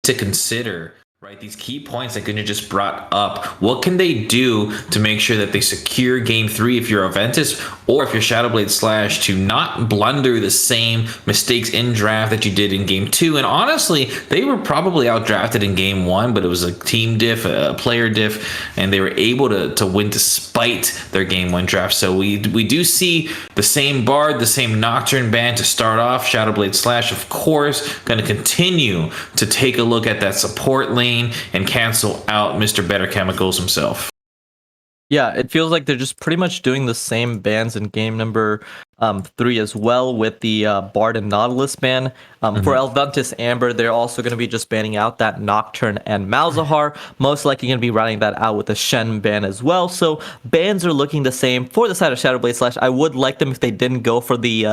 to consider, right? These key points that Gunja just brought up. What can they do to make sure that they secure game 3 if you're Elventus, or if you're Shadowblade Slash, to not blunder the same mistakes in draft that you did in game 2? And honestly, they were probably outdrafted in game 1, but it was a team diff, a player diff, and they were able to win despite their game 1 draft. So we do see the same Bard, the same Nocturne ban to start off. Shadowblade Slash, of course, going to continue to take a look at that support lane and cancel out Mr. Better Chemicals himself. Yeah, it feels like they're just pretty much doing the same bans in game number 3 as well, with the Bard and Nautilus ban. For Elventus Amber, they're also going to be just banning out that Nocturne and Malzahar. Most likely going to be running that out with a Shen ban as well. So bans are looking the same for the side of Shadowblade Slash. I would like them if they didn't go for the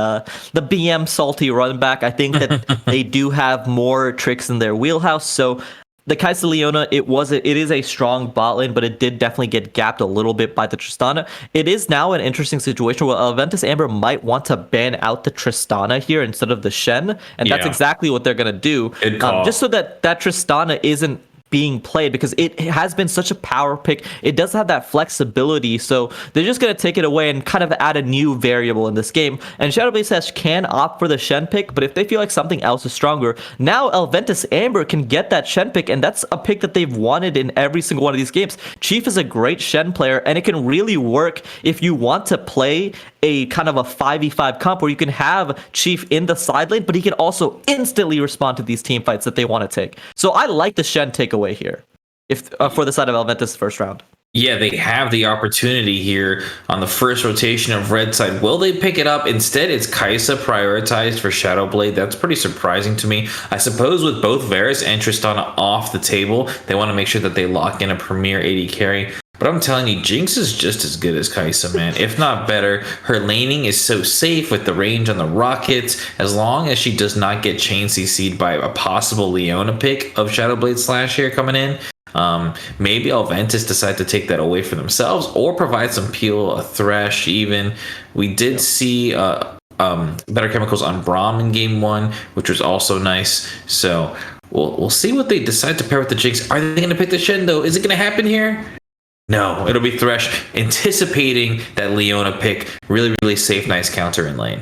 BM salty run back. I think that they do have more tricks in their wheelhouse. So the Kai'Sa Leona, it is a strong bot lane, but it did definitely get gapped a little bit by the Tristana. It is now an interesting situation where Elventus Amber might want to ban out the Tristana here instead of the Shen, and that's exactly what they're going to do, just so that Tristana isn't being played, because it has been such a power pick. It does have that flexibility, so they're just going to take it away and kind of add a new variable in this game. And Shadowblade Slash can opt for the Shen pick, but if they feel like something else is stronger, now Elventus Amber can get that Shen pick, and that's a pick that they've wanted in every single one of these games. Chief is a great Shen player, and it can really work if you want to play a kind of a 5v5 comp where you can have Chief in the side lane, but he can also instantly respond to these team fights that they want to take. So I like the Shen takeaway here, if for the side of Elventus first round. Yeah, they have the opportunity here on the first rotation of red side. Will they pick it up? Instead, it's Kai'Sa prioritized for Shadowblade. That's pretty surprising to me. I suppose with both Varus and Tristana off the table, they want to make sure that they lock in a premier AD carry. But I'm telling you, Jinx is just as good as Kai'Sa, man, if not better. Her laning is so safe with the range on the rockets, as long as she does not get chain CC'd by a possible Leona pick of Shadowblade Slash here coming in. Maybe Elventus decide to take that away for themselves, or provide some peel, a Thresh even. We did see Better Chemicals on Braum in game 1, which was also nice. So we'll see what they decide to pair with the Jinx. Are they going to pick the Shen, though? Is it going to happen here? No, it'll be Thresh, anticipating that Leona pick. Really, really safe, nice counter in lane.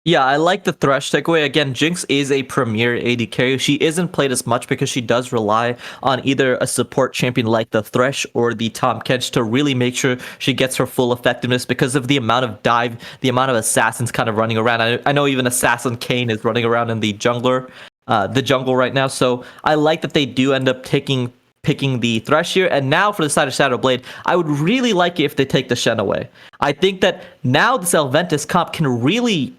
Yeah, I like the Thresh takeaway. Again, Jinx is a premier AD carry. She isn't played as much because she does rely on either a support champion like the Thresh or the Tahm Kench to really make sure she gets her full effectiveness, because of the amount of dive, the amount of assassins kind of running around. I know even Assassin Kane is running around in the jungle right now. So I like that they do end up picking the Thresh here. And now for the side of Shadowblade, I would really like it if they take the Shen away. I think that now this Elventus comp can really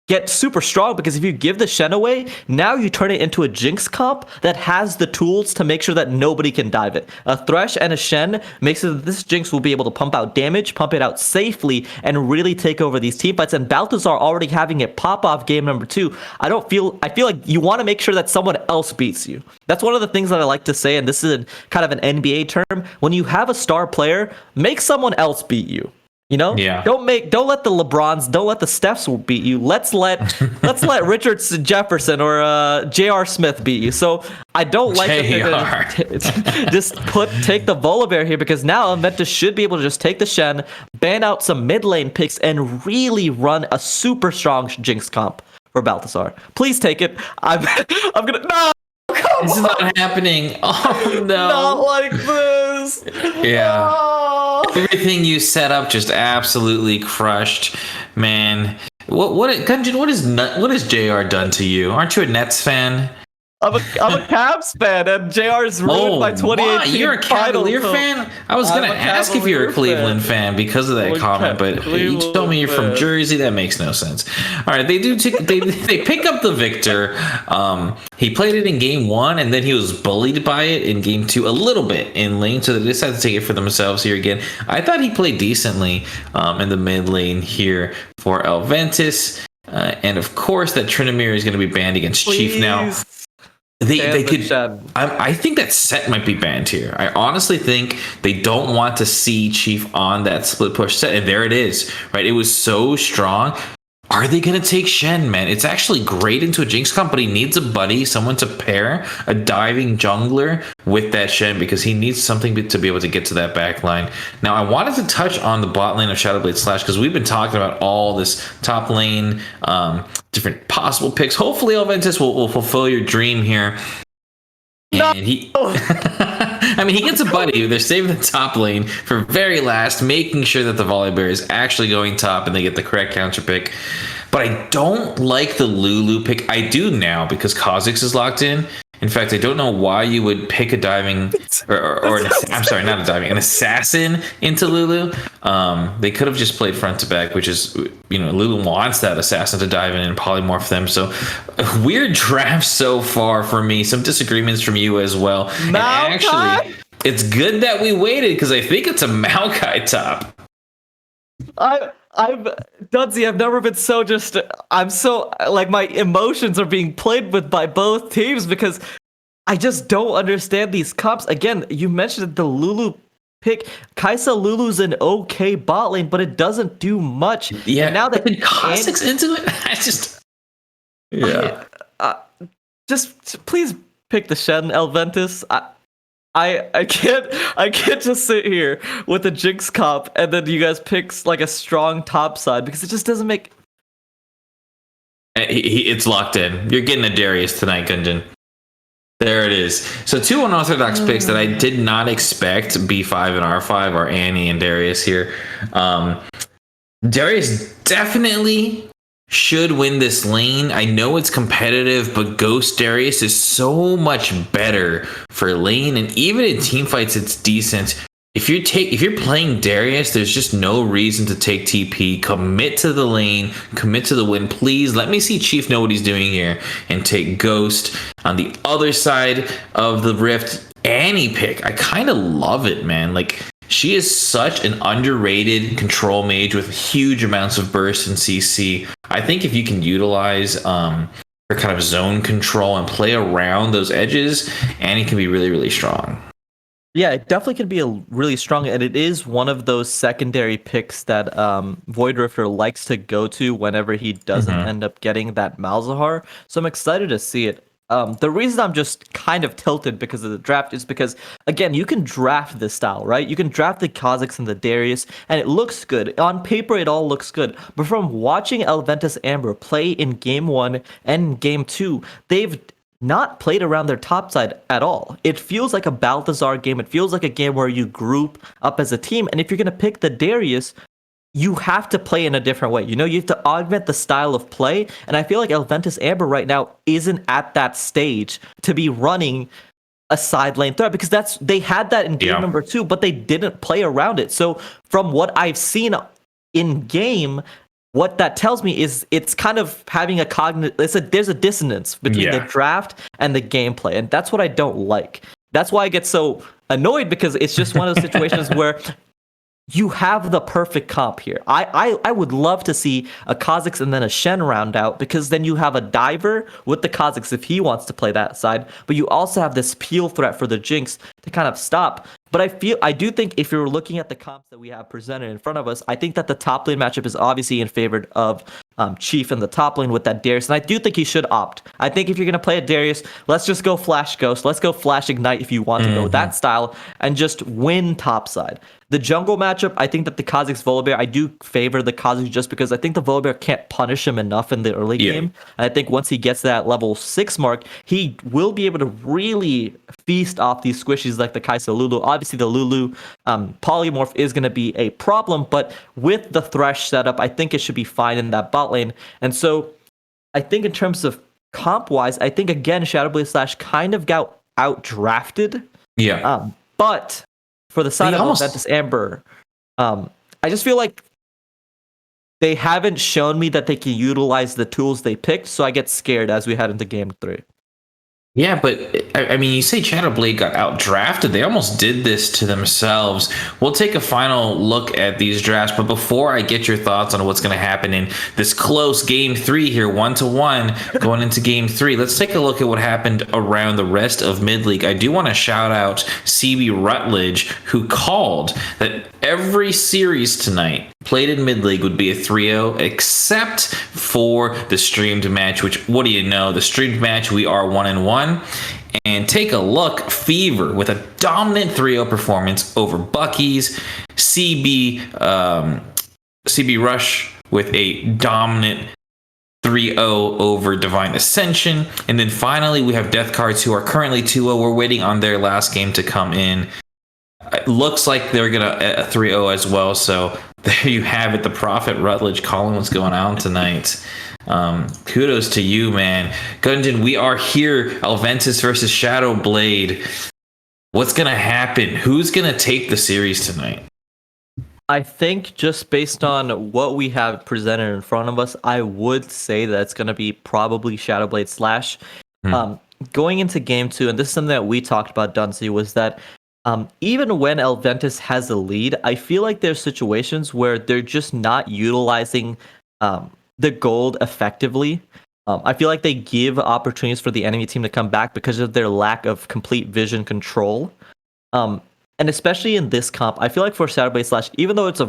get super strong, because if you give the Shen away, now you turn it into a Jinx comp that has the tools to make sure that nobody can dive it. A Thresh and a Shen makes it that this Jinx will be able to pump out damage, pump it out safely, and really take over these team fights. And Balthazar already having it pop off game number 2. I feel like you want to make sure that someone else beats you. That's one of the things that I like to say, and this is kind of an NBA term. When you have a star player, make someone else beat you. You know, don't let the LeBrons, don't let the Stephs beat you. Let's let Richard Jefferson or J.R. Smith beat you. So I don't like that take the Volibear here, because now Elventus should be able to just take the Shen, ban out some mid lane picks, and really run a super strong Jinx comp for Balthazar. Please take it. I'm gonna no. This is not happening. Oh no! Not like this. Yeah. No. Everything you set up just absolutely crushed, man. Gunjan, what has JR done to you? Aren't you a Nets fan? I'm a Cavs fan, and JR's ruined my 2018 You're a Cavalier fan? I was going to ask if you're a Cleveland fan because of that comment, but you told me you're from Jersey. That makes no sense. All right, they pick up the victor. He played it in game 1, and then he was bullied by it in game 2 a little bit in lane, so they decided to take it for themselves here again. I thought he played decently in the mid lane here for Elventus. And of course, that Tryndamere is going to be banned against Chief now. They could. I think that set might be banned here. I honestly think they don't want to see Chief on that split push set, and there it is. Right, it was so strong. Are they going to take Shen, man? It's actually great into a Jinx comp, but he needs a buddy, someone to pair a diving jungler with that Shen because he needs something to be able to get to that back line. Now, I wanted to touch on the bot lane of Shadowblade Slash because we've been talking about all this top lane, different possible picks. Hopefully, Elventus will fulfill your dream here. And he, I mean, he gets a buddy. They're saving the top lane for very last, making sure that the Volibear is actually going top and they get the correct counter pick. But I don't like the Lulu pick. I do now because Kha'Zix is locked in. In fact, I don't know why you would pick a diving, I'm sorry, not a diving, an assassin into Lulu. They could have just played front to back, which is, Lulu wants that assassin to dive in and polymorph them. So weird draft so far for me. Some disagreements from you as well. And actually, it's good that we waited because I think it's a Maokai top. Dudsy, I've never been so I'm so, like, my emotions are being played with by both teams because I just don't understand these comps. Again, you mentioned the Lulu pick. Kai'Sa Lulu's an okay bot lane, but it doesn't do much. Yeah, and now that Kha'Zix into it, just please pick the Shen, Elventus. I can't just sit here with a Jinx comp and then you guys pick like a strong top side because it just doesn't make. It's locked in. You're getting a Darius tonight, Gunjan. There it is. So 2 unorthodox picks that I did not expect. B5 and R5 are Annie and Darius here. Darius definitely should win this lane. I know it's competitive, but Ghost Darius is so much better for lane, and even in team fights, it's decent. If you're playing Darius, there's just no reason to take TP. Commit to the lane, commit to the win. Please let me see Chief know what he's doing here and take Ghost. On the other side of the Rift, Annie pick. I kind of love it, man. Like, she is such an underrated control mage with huge amounts of burst and CC. I think if you can utilize her kind of zone control and play around those edges, Annie can be really, really strong. Yeah, it definitely can be a really strong, and it is one of those secondary picks that Void Rifter likes to go to whenever he doesn't end up getting that Malzahar. So I'm excited to see it. The reason I'm just kind of tilted because of the draft is because, again, you can draft this style, right? You can draft the Kha'Zix and the Darius, and it looks good. On paper, it all looks good. But from watching Elventus Amber play in Game 1 and Game 2, they've not played around their top side at all. It feels like a Balthazar game. It feels like a game where you group up as a team. And if you're going to pick the Darius, you have to play in a different way. You have to augment the style of play. And I feel like Elventus Amber right now isn't at that stage to be running a side lane threat because they had that in game number 2, but they didn't play around it. So from what I've seen in game, what that tells me is it's kind of having there's a dissonance between the draft and the gameplay, and that's what I don't like. That's why I get so annoyed because it's just one of those situations where you have the perfect comp here. I would love to see a Kha'Zix and then a Shen round out because then you have a diver with the Kha'Zix if he wants to play that side, but you also have this peel threat for the Jinx to kind of stop. But I do think if you're looking at the comps that we have presented in front of us, I think that the top lane matchup is obviously in favor of Chief in the top lane with that Darius, and I do think he should opt. I think if you're going to play a Darius, let's just go Flash Ghost, let's go Flash Ignite if you want to go that style, and just win top side. The jungle matchup, I think that the Kha'Zix Volibear, I do favor the Kha'Zix just because I think the Volibear can't punish him enough in the early game. And I think once he gets to that level 6 mark, he will be able to really feast off these squishies like the Kai'Sa Lulu. Obviously, the Lulu polymorph is going to be a problem, but with the Thresh setup, I think it should be fine in that bot lane. And so I think in terms of comp-wise, I think, again, Shadowblade Slash kind of got out-drafted. Yeah. But for the side of Elventus Amber, I just feel like they haven't shown me that they can utilize the tools they picked, so I get scared as we head into Game 3. Yeah, but I mean, you say Shadowblade got out-drafted. They almost did this to themselves. We'll take a final look at these drafts, but before I get your thoughts on what's going to happen in this close Game 3 here, 1-1, going into Game 3, let's take a look at what happened around the rest of Mid-League. I do want to shout out CB Rutledge, who called that every series tonight played in mid league would be a 3-0, except for the streamed match, which, what do you know? The streamed match, we are 1-1. And take a look, Fever with a dominant 3-0 performance over Bucky's, CB Rush with a dominant 3-0 over Divine Ascension. And then finally, we have Death Cards, who are currently 2-0. We're waiting on their last game to come in. It looks like they're going to 3-0 as well. So there you have it. The Prophet Rutledge calling what's going on tonight. Kudos to you, man. Gunjan, we are here. Elventus versus Shadowblade. What's going to happen? Who's going to take the series tonight? I think just based on what we have presented in front of us, I would say that it's going to be probably Shadowblade Slash. Going into game 2, and this is something that we talked about, Dunsey, was that even when Elventus has a lead, I feel like there's situations where they're just not utilizing the gold effectively. I feel like they give opportunities for the enemy team to come back because of their lack of complete vision control. And especially in this comp, I feel like for Shadowblade Slash, even though it's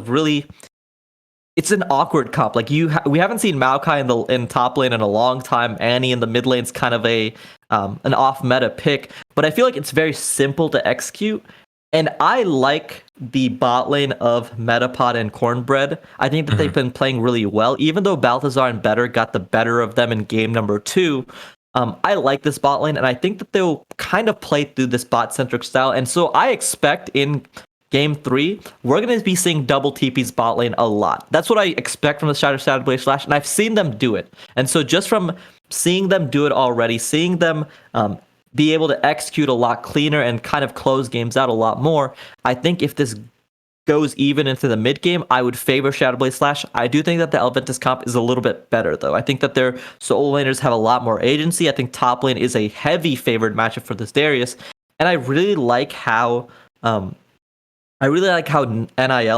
an awkward comp. Like we haven't seen Maokai in top lane in a long time. Annie in the mid lane's kind of an off meta pick, but I feel like it's very simple to execute. And I like the bot lane of Metapod and Cornbread. I think that they've been playing really well, even though Balthazar and Better got the better of them in game number 2. I like this bot lane, and I think that they'll kind of play through this bot-centric style. And so I expect in game 3, we're going to be seeing double TP's bot lane a lot. That's what I expect from the Shadowblade Slash, and I've seen them do it. And so just from seeing them do it already, seeing them be able to execute a lot cleaner and kind of close games out a lot more, I think if this goes even into the mid game, I would favor Shadowblade Slash. I do think that the Elventus comp is a little bit better, though. I think that their solo laners have a lot more agency. I think top lane is a heavy favored matchup for this Darius, and I really like how NIL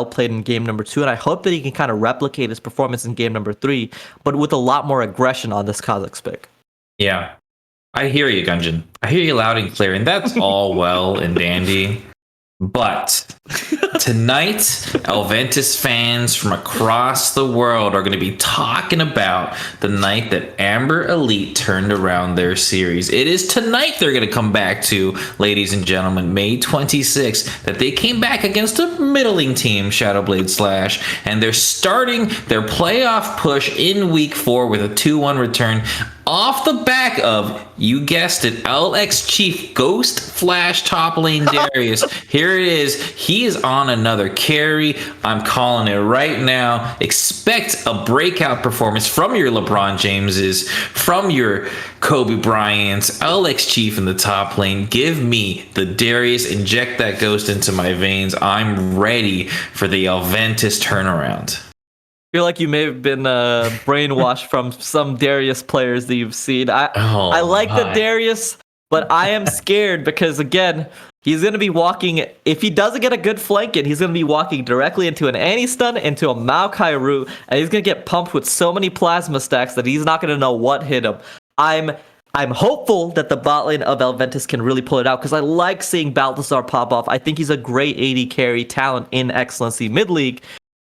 played in game number 2, and I hope that he can kind of replicate his performance in game number 3, but with a lot more aggression on this Kha'Zix pick. Yeah, I hear you, Gunjan. I hear you loud and clear, and that's all well and dandy. But tonight, Elventus fans from across the world are going to be talking about the night that Amber Elite turned around their series. It is tonight they're going to come back to, ladies and gentlemen, May 26th, that they came back against a middling team, Shadowblade Slash, and they're starting their playoff push in week 4 with a 2-1 return off the back of, you guessed it, LX Chief Ghost Flash top lane Darius. Here it is. He is on another carry. I'm calling it right now. Expect a breakout performance from your LeBron Jameses, from your Kobe Bryants, LX Chief in the top lane. Give me the Darius. Inject that ghost into my veins. I'm ready for the Elventus turnaround. I feel like you may have been brainwashed from some Darius players that you've seen. I like the Darius, but I am scared because, again, he's going to be walking, if he doesn't get a good flank in, he's going to be walking directly into an Annie stun, into a Maokai root, and he's going to get pumped with so many plasma stacks that he's not going to know what hit him. I'm hopeful that the bot lane of Elventus can really pull it out because I like seeing Balthazar pop off. I think he's a great AD carry talent in Excellency mid-league.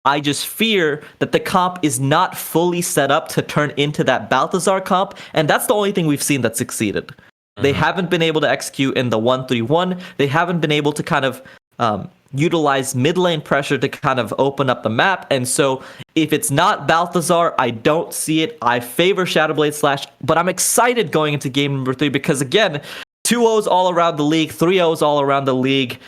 I just fear that the comp is not fully set up to turn into that Balthazar comp, and that's the only thing we've seen that succeeded. They haven't been able to execute in the 1-3-1. They haven't been able to kind of utilize mid lane pressure to kind of open up the map, and so if it's not Balthazar, I don't see it. I favor Shadowblade Slash, but I'm excited going into game number 3 because, again, 2-0s all around the league, 3-0s all around the league.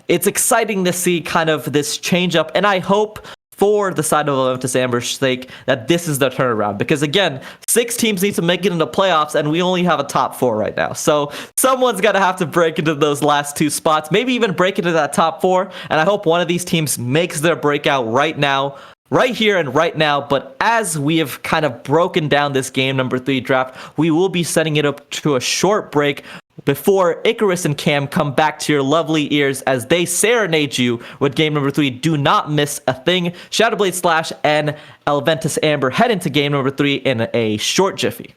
It's exciting to see kind of this change up, and I hope for the side of Elventus Amber's sake that this is the turnaround because, again, 6 teams need to make it into playoffs, and we only have a top 4 right now. So someone's going to have to break into those last 2 spots, maybe even break into that top 4, and I hope one of these teams makes their breakout right now, right here and right now. But as we have kind of broken down this game number 3 draft, we will be setting it up to a short break before Icarus and Cam come back to your lovely ears as they serenade you with game number 3. Do not miss a thing. Shadowblade Slash and Elventus Amber head into game number 3 in a short jiffy.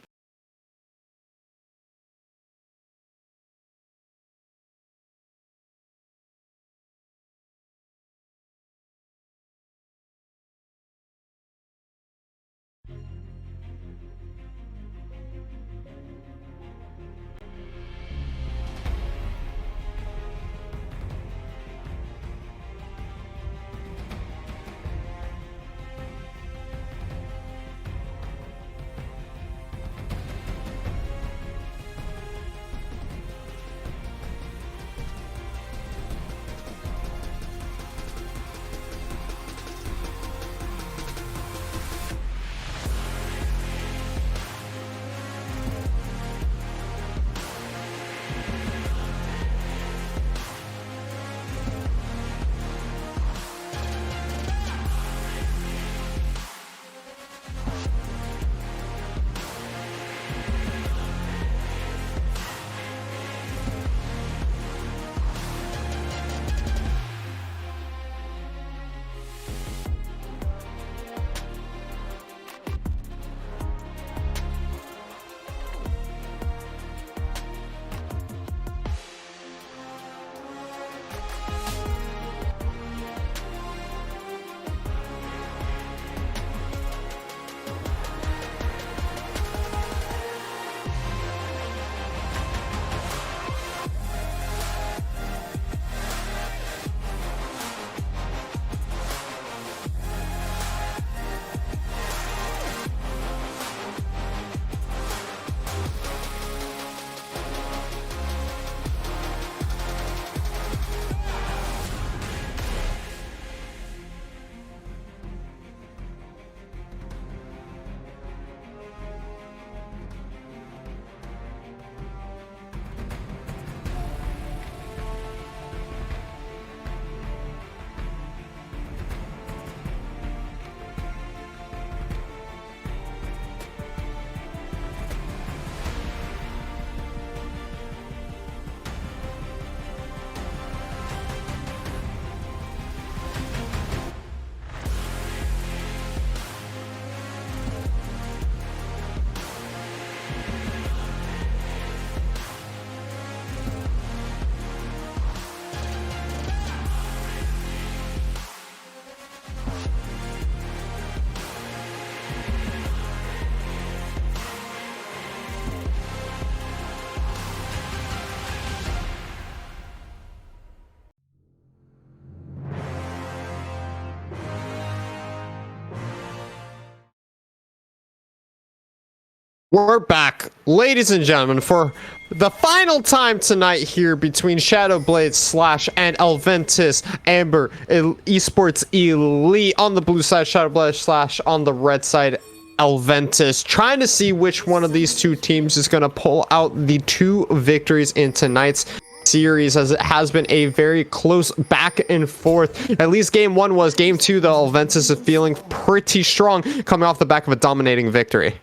We're back, ladies and gentlemen, for the final time tonight here between Shadowblade Slash and Elventus Amber Esports Elite on the blue side, Shadowblade Slash on the red side, Elventus, trying to see which one of these two teams is going to pull out the 2 victories in tonight's series, as it has been a very close back and forth. At least game 1 was. Game 2, though, Elventus is feeling pretty strong coming off the back of a dominating victory.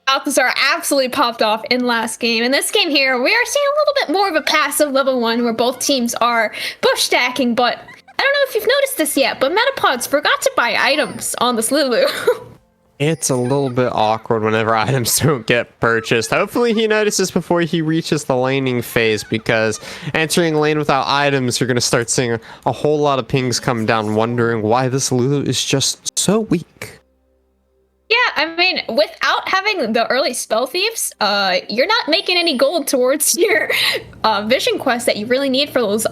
Balthazar absolutely popped off in last game. In this game here, we are seeing a little bit more of a passive level 1 where both teams are bush stacking, but I don't know if you've noticed this yet, but Metapods forgot to buy items on this Lulu. It's a little bit awkward whenever items don't get purchased. Hopefully he notices before he reaches the laning phase, because entering lane without items, you're going to start seeing a whole lot of pings come down wondering why this Lulu is just so weak. Yeah, I mean, without having the early spell thieves, you're not making any gold towards your vision quest that you really need for those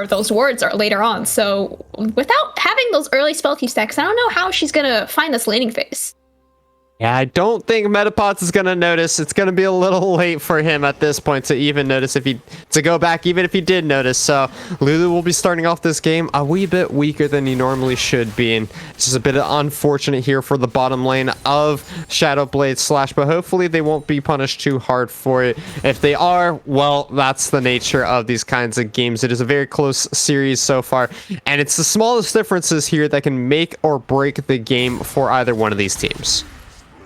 those wards later on. So without having those early spell thief stacks, I don't know how she's gonna find this laning phase. Yeah, I don't think Metapods is going to notice. It's going to be a little late for him at this point to even notice, to go back, even if he did notice. So Lulu will be starting off this game a wee bit weaker than he normally should be. And this is a bit unfortunate here for the bottom lane of Shadowblade Slash, but hopefully they won't be punished too hard for it. If they are, well, that's the nature of these kinds of games. It is a very close series so far, and it's the smallest differences here that can make or break the game for either one of these teams.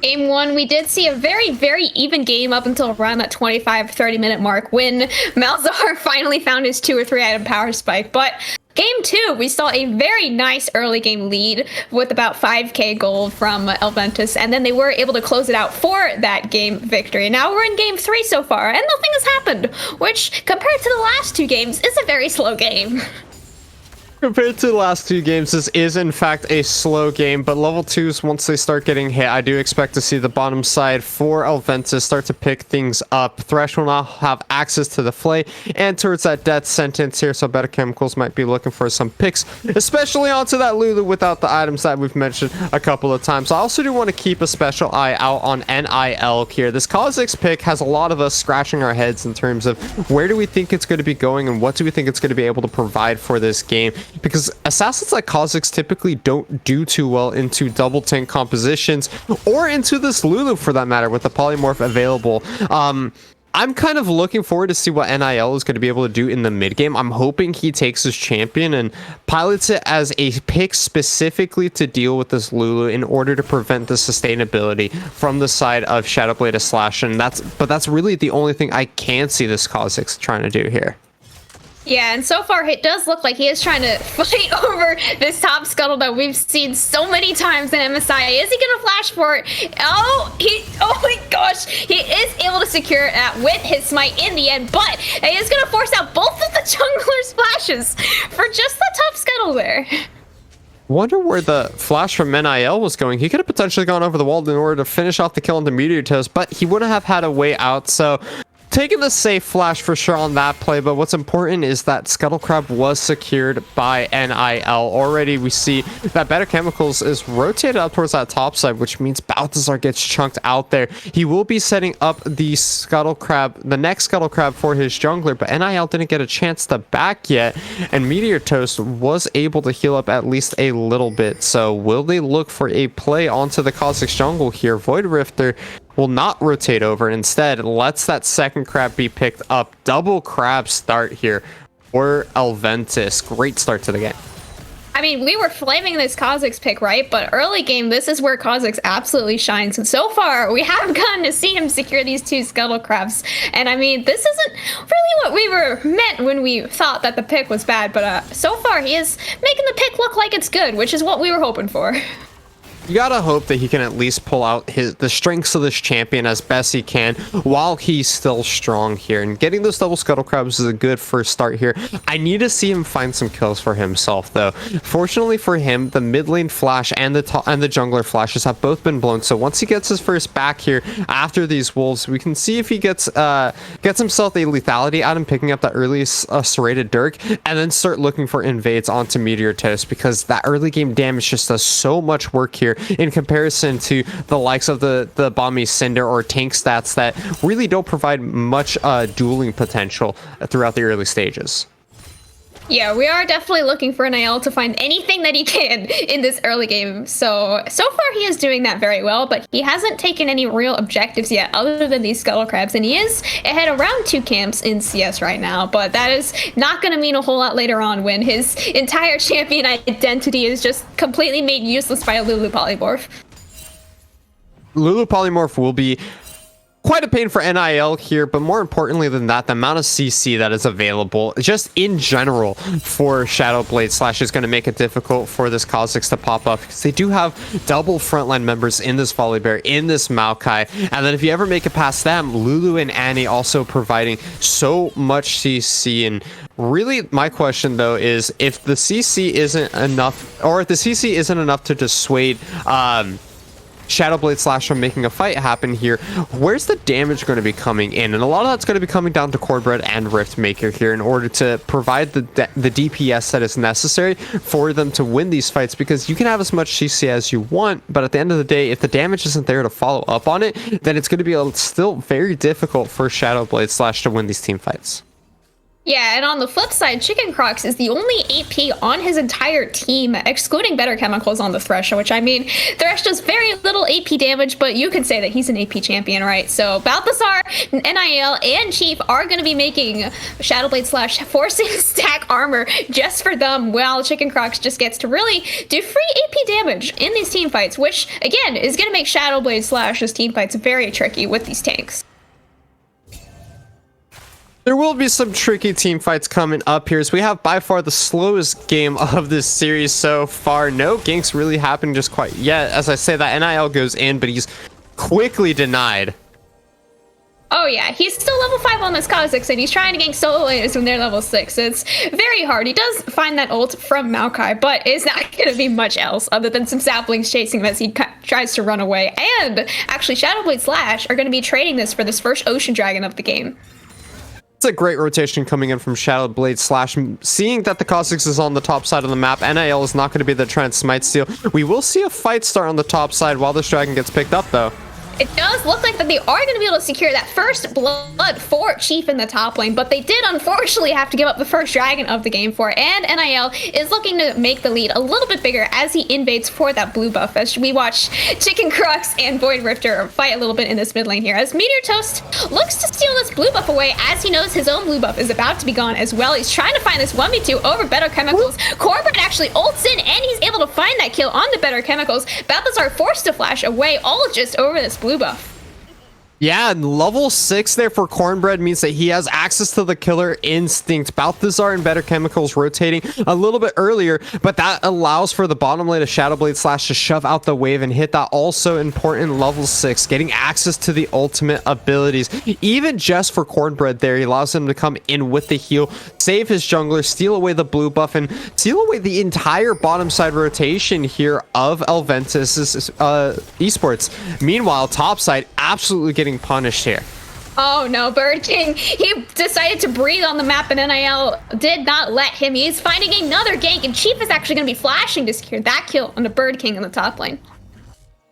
Game 1, we did see a very, very even game up until around that 25-30 minute mark when Malzahar finally found his 2 or 3 item power spike. But game 2, we saw a very nice early game lead with about 5k gold from Elventus, and then they were able to close it out for that game victory. Now we're in game 3 so far, and nothing has happened, which compared to the last 2 games is a very slow game. Compared to the last 2 games, this is in fact a slow game, but level 2s, once they start getting hit, I do expect to see the bottom side for Elventus start to pick things up. Thresh will now have access to the Flay and towards that death sentence here, so Better Chemicals might be looking for some picks, especially onto that Lulu without the items that we've mentioned a couple of times. I also do want to keep a special eye out on NIL here. This Kha'Zix pick has a lot of us scratching our heads in terms of where do we think it's going to be going and what do we think it's going to be able to provide for this game, because assassins like Kha'Zix typically don't do too well into double tank compositions or into this Lulu for that matter with the polymorph available. I'm kind of looking forward to see what NIL is going to be able to do in the mid game. I'm hoping he takes his champion and pilots it as a pick specifically to deal with this Lulu in order to prevent the sustainability from the side of Shadowblade Slash, and that's really the only thing I can see this Kha'Zix trying to do here. Yeah, and so far it does look like he is trying to fight over this top scuttle that we've seen so many times in MSI. Is he gonna flash for it? Oh my gosh, he is able to secure it with his smite in the end, but he is gonna force out both of the jungler's flashes for just the top scuttle there. Wonder where the flash from NIL was going. He could have potentially gone over the wall in order to finish off the kill on the Meteor Toast, but he wouldn't have had a way out, so taking the safe flash for sure on that play. But what's important is that Scuttle Crab was secured by NIL. Already we see that Better Chemicals is rotated up towards that top side, which means Balthazar gets chunked out there. He will be setting up the Scuttle Crab, the next Scuttle Crab for his jungler, but NIL didn't get a chance to back yet, and Meteor Toast was able to heal up at least a little bit. So will they look for a play onto the Kha'Zix jungle here? Void Rifter will not rotate over, and instead lets that second crab be picked up. Double crab start here for Elventus. Great start to the game. I mean, we were flaming this Kha'Zix pick, right? But early game, this is where Kha'Zix absolutely shines. And so far, we have gotten to see him secure these 2 Scuttle Crabs. And I mean, this isn't really what we were meant when we thought that the pick was bad. But so far, he is making the pick look like it's good, which is what we were hoping for. You gotta hope that he can at least pull out the strengths of this champion as best he can while he's still strong here. And getting those double Scuttle Crabs is a good first start here. I need to see him find some kills for himself, though. Fortunately for him, the mid lane flash and the jungler flashes have both been blown. So once he gets his first back here after these wolves, we can see if he gets himself a lethality out and picking up that early serrated Dirk, and then start looking for invades onto Meteor Toast, because that early game damage just does so much work here here in comparison to the likes of the Bombi Cinder or tank stats that really don't provide much dueling potential throughout the early stages. Yeah, we are definitely looking for NIL to find anything that he can in this early game. So far he is doing that very well, but he hasn't taken any real objectives yet other than these Scuttle Crabs, and he is ahead around 2 camps in CS right now, but that is not going to mean a whole lot later on when his entire champion identity is just completely made useless by a Lulu Polymorph. Lulu Polymorph will be quite a pain for NIL here, but more importantly than that, the amount of CC that is available just in general for Shadowblade Slash is going to make it difficult for this Kha'Zix to pop up, because they do have double frontline members in this Volibear, in this Maokai, and then if you ever make it past them, Lulu and Annie also providing so much CC. And really my question though is, if the CC isn't enough, or if the CC isn't enough to dissuade Shadowblade Slash from making a fight happen here, where's the damage going to be coming in? And a lot of that's going to be coming down to Cornbread and Riftmaker here in order to provide the DPS that is necessary for them to win these fights, because you can have as much CC as you want, but at the end of the day, if the damage isn't there to follow up on it, then it's going to be still very difficult for Shadowblade Slash to win these team fights. Yeah, and on the flip side, Chicken Crocs is the only AP on his entire team, excluding Better Chemicals on the Thresh, which, I mean, Thresh does very little AP damage, but you could say that he's an AP champion, right? So Balthazar, NIL, and Chief are going to be making Shadowblade Slash forcing stack armor just for them, while Chicken Crocs just gets to really do free AP damage in these team fights, which, again, is going to make Shadowblade Slash's team fights very tricky with these tanks. There will be some tricky team fights coming up here, as we have by far the slowest game of this series so far. No ganks really happening just quite yet. As I say, that NIL goes in, but he's quickly denied. Oh yeah, he's still level 5 on this Kha'Zix, and he's trying to gank solo laners when they're level 6. It's very hard. He does find that ult from Maokai, but it's not going to be much else other than some saplings chasing him as he tries to run away. And actually, Shadowblade Slash are going to be trading this for this first Ocean Dragon of the game. It's a great rotation coming in from Shadowblade Slash. Seeing that the Kha'Zix is on the top side of the map, NIL is not going to be the try and smite steal. We will see a fight start on the top side while this dragon gets picked up, though. It does look like that they are going to be able to secure that first blood for Chief in the top lane, but they did unfortunately have to give up the first dragon of the game for it, and NIL is looking to make the lead a little bit bigger as he invades for that blue buff, as we watch Chicken Crux and Void Rifter fight a little bit in this mid lane here, as Meteor Toast looks to steal this blue buff away as he knows his own blue buff is about to be gone as well. He's trying to find this 1v2 over Better Chemicals. Cornbread actually ults in, and he's able to find that kill on the Better Chemicals. Balthazar forced to flash away, all just over this blue buff. Yeah, and level 6 there for Cornbread means that he has access to the killer instinct. Balthazar and Better Chemicals rotating a little bit earlier, but that allows for the bottom lane of Shadowblade Slash to shove out the wave and hit that also important level 6, getting access to the ultimate abilities. Even just for Cornbread there, he allows him to come in with the heal, save his jungler, steal away the blue buff, and steal away the entire bottom side rotation here of Elventus esports. Meanwhile, top side absolutely getting punished here. Oh no, Bird King, he decided to breathe on the map, and NIL did not let him. He's finding another gank, and Chief is actually going to be flashing to secure that kill on the Bird King in the top lane.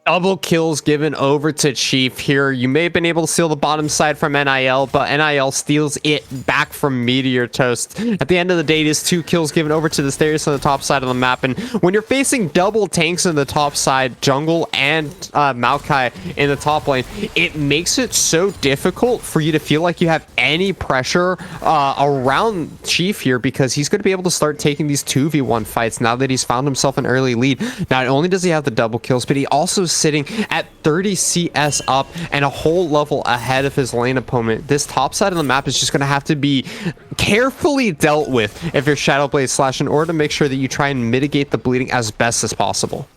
Double kills given over to Chief here. You may have been able to steal the bottom side from NIL, but NIL steals it back from Meteor Toast. At the end of the day, it is 2 kills given over to the Darius on the top side of the map. And when you're facing double tanks in the top side, jungle and Maokai in the top lane, it makes it so difficult for you to feel like you have any pressure around Chief here, because he's going to be able to start taking these 2v1 fights now that he's found himself an early lead. Not only does he have the double kills, but he also sitting at 30 CS up and a whole level ahead of his lane opponent. This top side of the map is just going to have to be carefully dealt with if you're Shadowblade Slash, in order to make sure that you try and mitigate the bleeding as best as possible.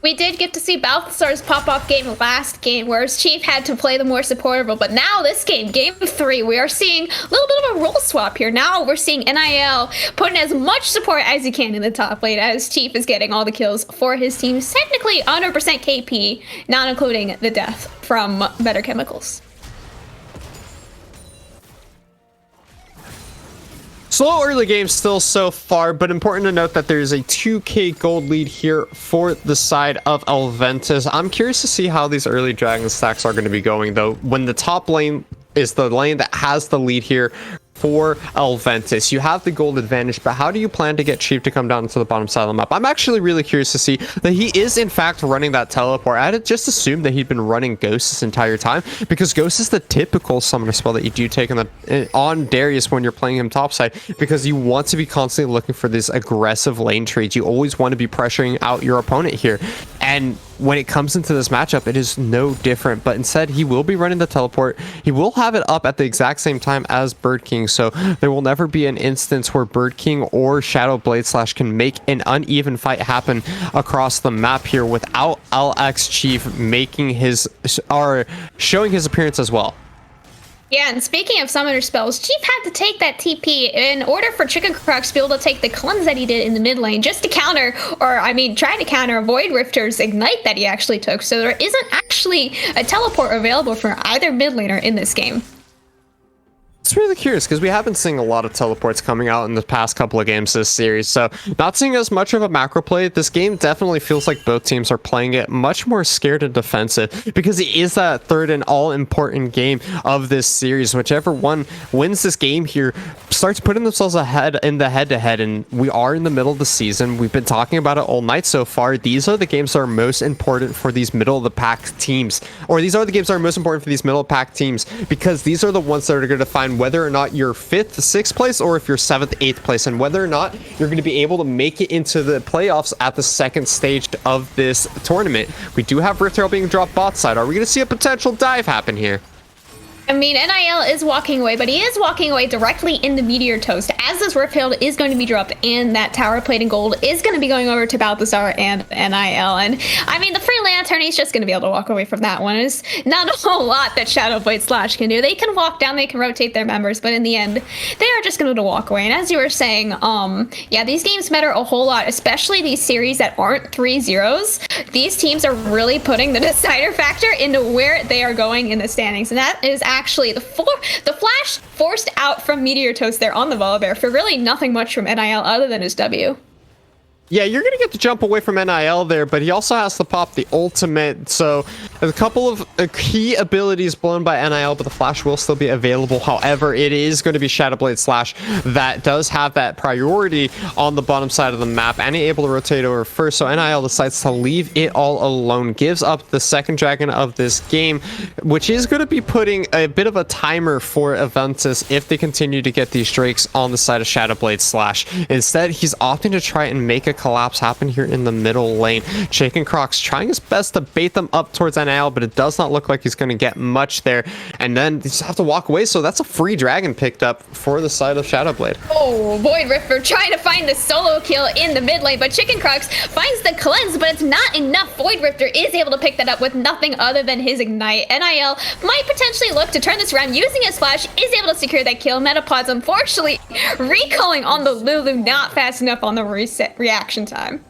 We did get to see Balthazar's pop-off game last game, whereas Chief had to play the more supportive role. But now this game, game 3, we are seeing a little bit of a role swap here. Now we're seeing NIL putting as much support as he can in the top lane, as Chief is getting all the kills for his team. Technically 100% KP, not including the death from Better Chemicals. Slow early game still so far, but important to note that there's a 2k gold lead here for the side of Elventus. I'm curious to see how these early dragon stacks are going to be going, though, when the top lane is the lane that has the lead here for Elventus. You have the gold advantage, but how do you plan to get Chief to come down to the bottom side of the map? I'm actually really curious to see that he is in fact running that teleport. I had just assumed that he'd been running Ghost this entire time, because Ghost is the typical summoner spell that you do take on Darius when you're playing him topside, because you want to be constantly looking for these aggressive lane trades. You always want to be pressuring out your opponent here, and when it comes into this matchup, it is no different. But instead, he will be running the teleport. He will have it up at the exact same time as Bird King, so there will never be an instance where Bird King or Shadow Blade Slash can make an uneven fight happen across the map here without LX Chief making his or showing his appearance as well. Yeah, and speaking of summoner spells, Chief had to take that TP in order for Chicken Crocs to be able to take the cleanse that he did in the mid lane just to counter, or I mean, try to counter Void Rifter's Ignite that he actually took. So there isn't actually a teleport available for either mid laner in this game. It's really curious because we have been seeing a lot of teleports coming out in the past couple of games this series, so not seeing as much of a macro play. This game definitely feels like both teams are playing it much more scared and defensive, because it is that third and all-important game of this series. Whichever one wins this game here starts putting themselves ahead in the head-to-head, and we are in the middle of the season. We've been talking about it all night so far. These are the games that are most important for these middle-of-the-pack teams, or these are the games that are most important for these middle-of-the-pack teams, because these are the ones that are going to define whether or not you're 5th, 6th place, or if you're 7th, 8th place, and whether or not you're going to be able to make it into the playoffs at the second stage of this tournament. We do have Rift Herald being dropped bot side. Are we going to see a potential dive happen here? I mean, NIL is walking away, but he is walking away directly in the Meteor Toast, as this Rift Herald is going to be dropped, and that Tower Plate and Gold is going to be going over to Balthazar and NIL. And I mean, the free lane attorney is just going to be able to walk away from that one. It's not a whole lot that Shadow Blade Slash can do. They can walk down, they can rotate their members, but in the end, they are just going to walk away. And as you were saying, yeah, these games matter a whole lot, especially these series that aren't 3-0s. These teams are really putting the decider factor into where they are going in the standings, and that is actually the Flash forced out from Meteor Toast there on the Volibear for really nothing much from NIL other than his W. Yeah, you're going to get the jump away from NIL there, but he also has to pop the ultimate. So a couple of key abilities blown by NIL, but the flash will still be available. However, it is going to be Shadow Blade Slash that does have that priority on the bottom side of the map, and able to rotate over first. So NIL decides to leave it all alone, gives up the second dragon of this game, which is going to be putting a bit of a timer for Elventus if they continue to get these drakes on the side of Shadow Blade Slash. Instead, he's opting to try and make a collapse happen here in the middle lane. Chicken Crocs trying his best to bait them up towards NIL, but it does not look like he's going to get much there. And then they just have to walk away, so that's a free dragon picked up for the side of Shadowblade. Oh, Void Rifter trying to find the solo kill in the mid lane, but Chicken Crocs finds the cleanse, but it's not enough. Void Rifter is able to pick that up with nothing other than his Ignite. NIL might potentially look to turn this around using his flash, is able to secure that kill. Metapods unfortunately recalling on the Lulu, not fast enough on the reaction time.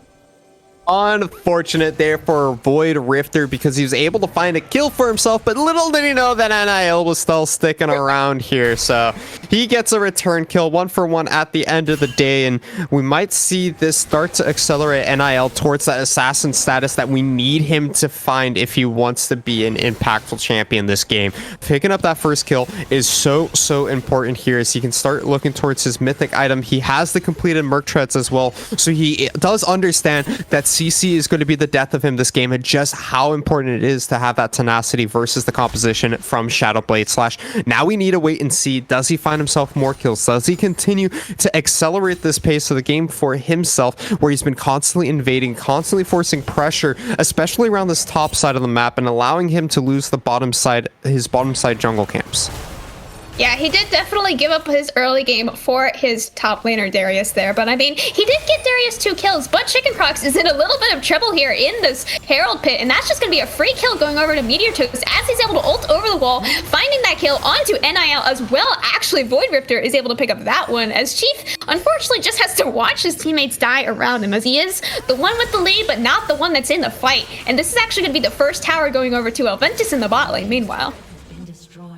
Unfortunate there for Void Rifter, because he was able to find a kill for himself, but little did he know that NIL was still sticking around here. So he gets a return kill, 1-for-1 at the end of the day, and we might see this start to accelerate NIL towards that assassin status that we need him to find if he wants to be an impactful champion this game. Picking up that first kill is so important here, as he can start looking towards his mythic item. He has the completed Merc Treads as well, so he does understand that CC is going to be the death of him this game, and just how important it is to have that tenacity versus the composition from Shadow Blade Slash. Now we need to wait and see, does he find himself more kills? Does he continue to accelerate this pace of the game for himself, where he's been constantly invading, constantly forcing pressure, especially around this top side of the map, and allowing him to lose the bottom side, his bottom side jungle camps? Yeah, he did definitely give up his early game for his top laner Darius there, but I mean, he did get Darius 2 kills, but Chicken Crocs is in a little bit of trouble here in this Herald Pit, and that's just going to be a free kill going over to Meteor Toast as he's able to ult over the wall, finding that kill onto NIL as well. Actually, Void Rifter is able to pick up that one, as Chief unfortunately just has to watch his teammates die around him, as he is the one with the lead, but not the one that's in the fight. And this is actually going to be the first tower going over to Elventus in the bot lane, meanwhile.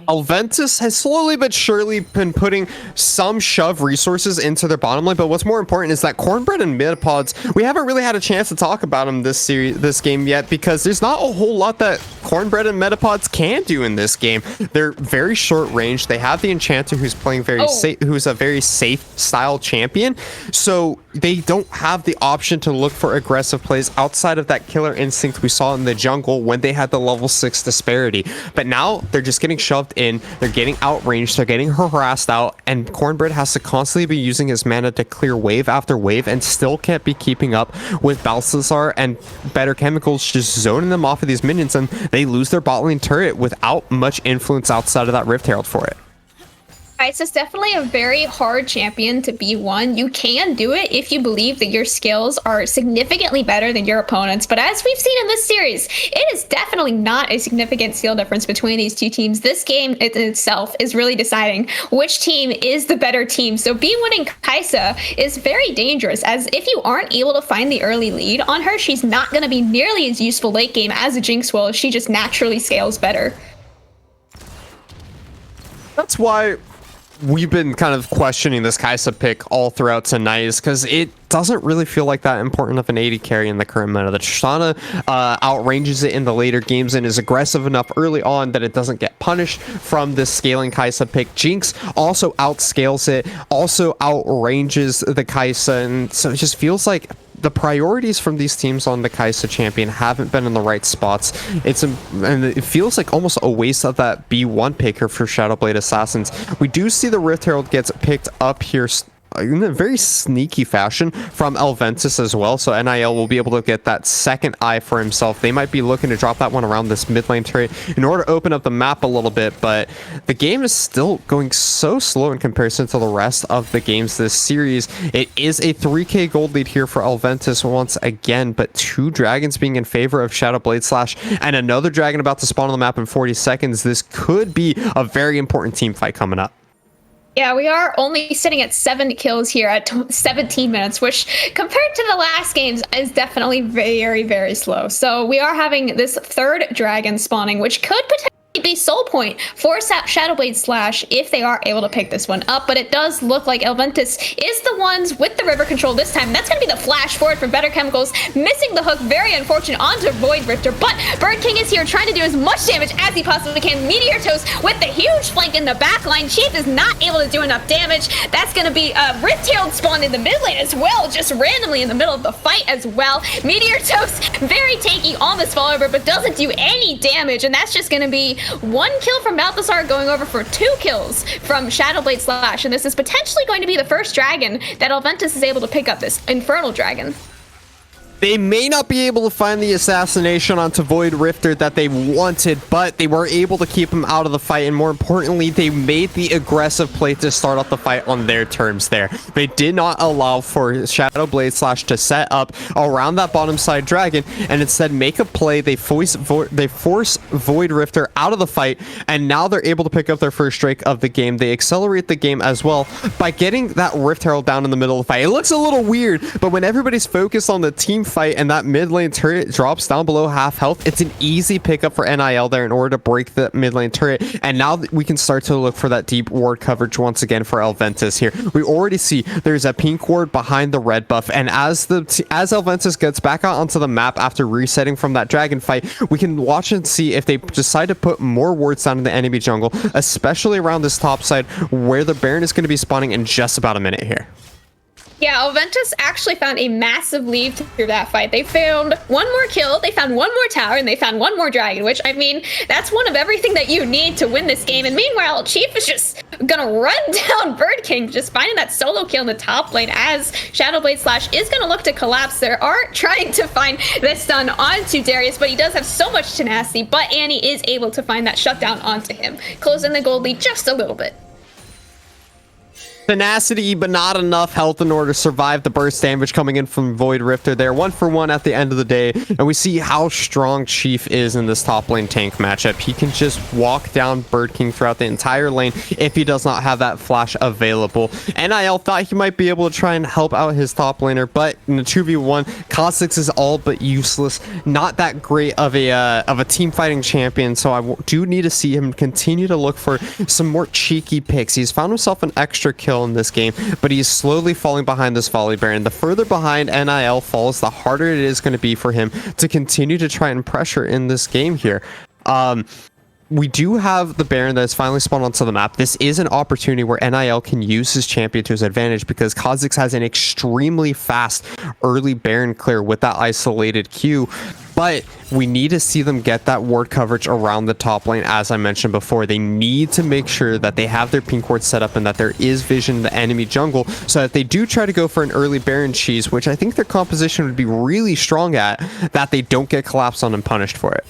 Elventus has slowly but surely been putting some shove resources into their bottom lane, but what's more important is that Cornbread and Metapods, we haven't really had a chance to talk about them this game yet, because there's not a whole lot that Cornbread and Metapods can do in this game. They're very short range. They have the Enchanter, who's playing who's a very safe style champion, so they don't have the option to look for aggressive plays outside of that killer instinct we saw in the jungle when they had the level 6 disparity. But now they're just getting shoved in, they're getting outranged, they're getting harassed out, and Cornbread has to constantly be using his mana to clear wave after wave and still can't be keeping up with Balthazar and Better Chemicals just zoning them off of these minions, and they lose their bot lane turret without much influence outside of that Rift Herald for it. Ice is definitely a very hard champion to be won. You can do it if you believe that your skills are significantly better than your opponents. But as we've seen in this series, it is definitely not a significant skill difference between these two teams. This game in itself is really deciding which team is the better team. So B1 and Kaisa is very dangerous, as if you aren't able to find the early lead on her, she's not going to be nearly as useful late game as a Jinx will. She just naturally scales better. That's why we've been kind of questioning this Kaisa pick all throughout tonight, is because it doesn't really feel like that important of an AD carry in the current meta. The Tristana outranges it in the later games and is aggressive enough early on that it doesn't get punished from this scaling Kaisa pick. Jinx also outscales it, also outranges the Kaisa, and so it just feels like the priorities from these teams on the Kaisa champion haven't been in the right spots. And it feels like almost a waste of that B1 picker for Shadowblade Assassins. We do see the Rift Herald gets picked up here in a very sneaky fashion from Elventus as well, so NIL will be able to get that second eye for himself. They might be looking to drop that one around this mid lane turret in order to open up the map a little bit, but the game is still going so slow in comparison to the rest of the games this series. It is a 3k gold lead here for Elventus once again, but 2 dragons being in favor of Shadowblade Slash and another dragon about to spawn on the map in 40 seconds. This could be a very important team fight coming up. Yeah, we are only sitting at 7 kills here at 17 minutes, which compared to the last games is definitely very, very slow. So we are having this third dragon spawning, which could potentially be soul point for Shadowblade Slash if they are able to pick this one up, but it does look like Elventus is the ones with the river control this time. That's going to be the flash forward for Better Chemicals, missing the hook, very unfortunate, onto Void Rifter, but Bird King is here trying to do as much damage as he possibly can. Meteor Toast with the huge flank in the back line. Chief is not able to do enough damage. That's going to be Rift Herald spawned in the mid lane as well, just randomly in the middle of the fight as well. Meteor Toast very tanky on this follower, but doesn't do any damage, and that's just going to be 1 kill from Balthazar going over for 2 kills from Shadowblade Slash, and this is potentially going to be the first dragon that Elventus is able to pick up, this Infernal Dragon. They may not be able to find the assassination onto Void Rifter that they wanted, but they were able to keep him out of the fight, and more importantly, they made the aggressive play to start off the fight on their terms there. They did not allow for Shadowblade Slash to set up around that bottom side dragon, and instead make a play. They force Void Rifter out of the fight, and now they're able to pick up their first strike of the game. They accelerate the game as well by getting that Rift Herald down in the middle of the fight. It looks a little weird, but when everybody's focused on the team fight and that mid lane turret drops down below half health, it's an easy pickup for NIL there in order to break the mid lane turret, and now we can start to look for that deep ward coverage once again for Elventus here. We already see there's a pink ward behind the red buff, and as Elventus gets back out onto the map after resetting from that dragon fight, we can watch and see if they decide to put more wards down in the enemy jungle, especially around this top side where the Baron is going to be spawning in just about a minute here. Yeah, Elventus actually found a massive lead through that fight. They found 1 more kill, they found 1 more tower, and they found 1 more dragon, which, I mean, that's one of everything that you need to win this game. And meanwhile, Chief is just gonna run down Bird King, just finding that solo kill in the top lane as Shadowblade Slash is gonna look to collapse. They are trying to find this stun onto Darius, but he does have so much tenacity, but Annie is able to find that shutdown onto him, closing the gold lead just a little bit. tenacity, but not enough health in order to survive the burst damage coming in from Void Rifter there. 1-for-1 at the end of the day, and we see how strong Chief is in this top lane tank matchup. He can just walk down Bird King throughout the entire lane if he does not have that flash available. NIL thought he might be able to try and help out his top laner, but in the 2v1, Kha'Zix is all but useless. Not that great of a team fighting champion, so I do need to see him continue to look for some more cheeky picks. He's found himself an extra kill in this game, but he's slowly falling behind this Volley Baron. The further behind NIL falls, the harder it is going to be for him to continue to try and pressure in this game here. We do have the Baron that has finally spawned onto the map. This is an opportunity where NIL can use his champion to his advantage because Kha'Zix has an extremely fast early Baron clear with that isolated Q. But we need to see them get that ward coverage around the top lane. As I mentioned before, they need to make sure that they have their pink ward set up and that there is vision in the enemy jungle so that they do try to go for an early Baron cheese, which I think their composition would be really strong at, that they don't get collapsed on and punished for it.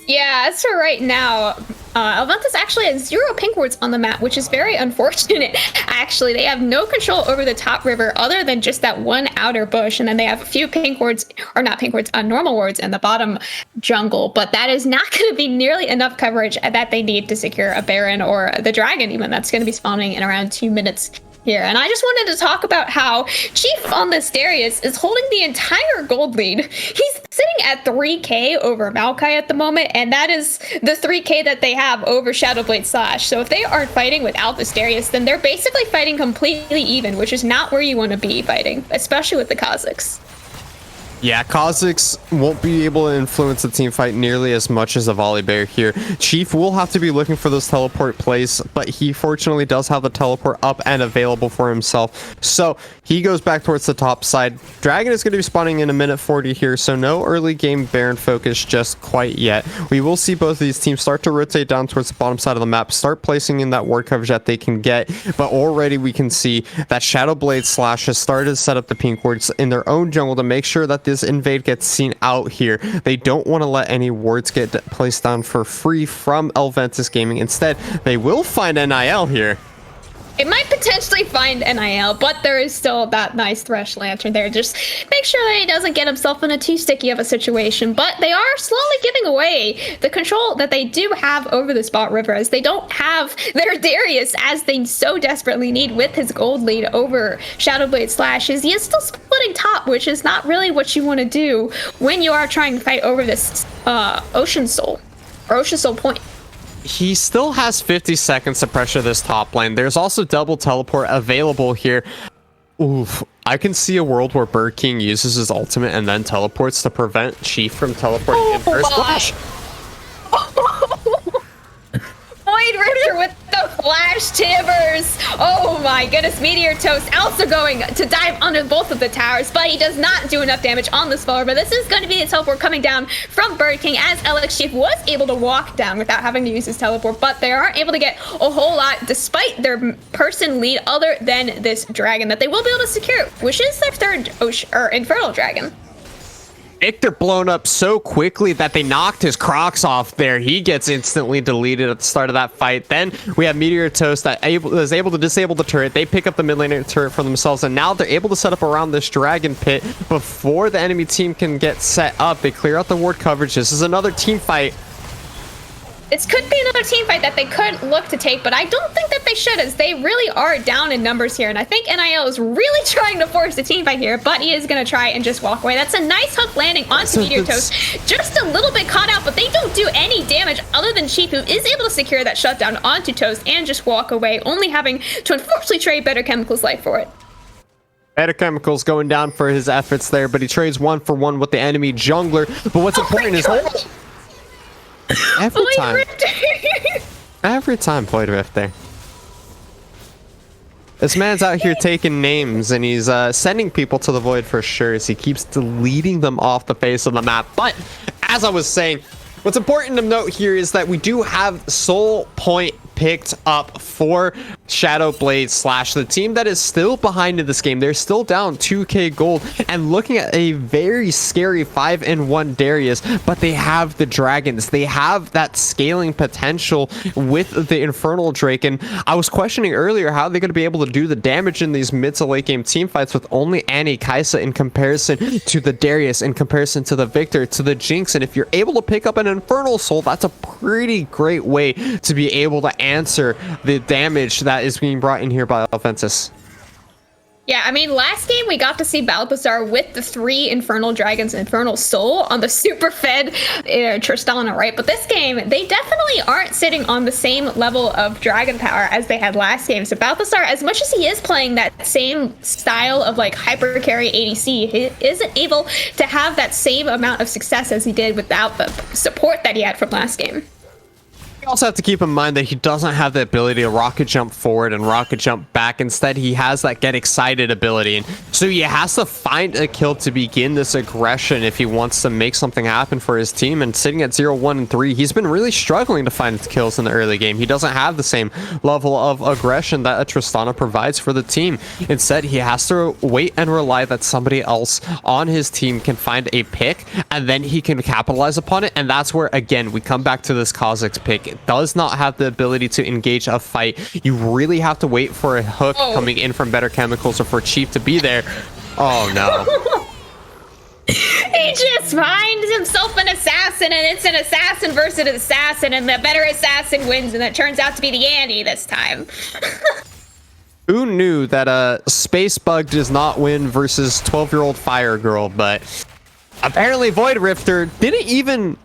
Yeah, as for right now, Elventus actually has 0 pink wards on the map, which is very unfortunate. Actually, they have no control over the top river other than just that one outer bush, and then they have a few pink wards, or not pink wards, normal wards in the bottom jungle, but that is not going to be nearly enough coverage that they need to secure a Baron or the Dragon even. That's going to be spawning in around 2 minutes here. And I just wanted to talk about how Chief on this Darius is holding the entire gold lead. He's sitting at 3k over Maokai at the moment, and that is the 3k that they have over Shadowblade Slash. So if they aren't fighting without this Darius, then they're basically fighting completely even, which is not where you want to be fighting, especially with the Kha'Zix. Yeah, Kha'Zix won't be able to influence the team fight nearly as much as a Volibear here. Chief will have to be looking for those teleport plays, but he fortunately does have the teleport up and available for himself. So he goes back towards the top side. Dragon is going to be spawning in a minute 40 here, so no early game Baron focus just quite yet. We will see both of these teams start to rotate down towards the bottom side of the map, start placing in that ward coverage that they can get, but already we can see that Shadowblade Slash has started to set up the pink wards in their own jungle to make sure that this invade gets seen out here. They don't want to let any wards get placed down for free from Elventus Gaming. Instead, they will find NIL here. It might potentially find NIL, but there is still that nice Thresh Lantern there. Just make sure that he doesn't get himself in a too sticky of a situation. But they are slowly giving away the control that they do have over the spot river, as they don't have their Darius as they so desperately need with his gold lead over Shadowblade Slash. He is still splitting top, which is not really what you want to do when you are trying to fight over this Ocean Soul point. He still has 50 seconds to pressure this top lane. There's also double teleport available here. Oof. I can see a world where Bird King uses his ultimate and then teleports to prevent Chief from teleporting in first flash. Void Rifter with the flash timbers. Oh my goodness. Meteor Toast also going to dive under both of the towers, but he does not do enough damage on this floor. But this is going to be a teleport coming down from Bird King, as LX Chief was able to walk down without having to use his teleport, but they aren't able to get a whole lot despite their person lead other than this dragon that they will be able to secure, which is their third Infernal Dragon. Victor blown up so quickly that they knocked his Crocs off there. He gets instantly deleted at the start of that fight. Then we have Meteor Toast that is able to disable the turret. They pick up the mid laner turret for themselves, and now they're able to set up around this dragon pit before the enemy team can get set up. They clear out the ward coverage. This is another team fight. This could be another team fight that they could look to take, but I don't think that they should, as they really are down in numbers here. And I think NIL is really trying to force a team fight here, but he is going to try and just walk away. That's a nice hook landing onto Meteor Toast. Just a little bit caught out, but they don't do any damage other than Chief, who is able to secure that shutdown onto Toast and just walk away, only having to unfortunately trade Better Chemicals life for it. Better Chemicals going down for his efforts there, but he trades 1-for-1 with the enemy jungler. But what's important is every time Void Rifter. This man's out here taking names, and he's sending people to the Void for sure, as he keeps deleting them off the face of the map. But as I was saying, what's important to note here is that we do have Soul Point picked up for Shadowblade slash the team that is still behind in this game. They're still down 2k gold and looking at a very scary 5-1 Darius, but they have the dragons. They have that scaling potential with the Infernal Drake, and I was questioning earlier how they're going to be able to do the damage in these mid to late game team fights with only Annie Kaisa in comparison to the Darius, in comparison to the Victor, to the Jinx. And if you're able to pick up an Infernal Soul, that's a pretty great way to be able to answer the damage that is being brought in here by Elventus. Yeah, I mean, last game we got to see Balthazar with the 3 Infernal Dragons and Infernal Soul on the super fed Tristana, right? But this game, they definitely aren't sitting on the same level of dragon power as they had last game. So Balthazar, as much as he is playing that same style of like hyper carry ADC, he isn't able to have that same amount of success as he did without the support that he had from last game. You also have to keep in mind that he doesn't have the ability to rocket jump forward and rocket jump back. Instead, he has that get excited ability. And so he has to find a kill to begin this aggression if he wants to make something happen for his team. And sitting at 0-1-3, he's been really struggling to find kills in the early game. He doesn't have the same level of aggression that a Tristana provides for the team. Instead, he has to wait and rely that somebody else on his team can find a pick, and then he can capitalize upon it. And that's where, again, we come back to this Kha'Zix pick. It does not have the ability to engage a fight. You really have to wait for a hook coming in from Better Chemicals or for Chief to be there. Oh no. He just finds himself an assassin, and it's an assassin versus an assassin, and the better assassin wins, and it turns out to be the Annie this time. Who knew that Space Bug does not win versus 12-year-old Fire Girl? But apparently Void Rifter didn't even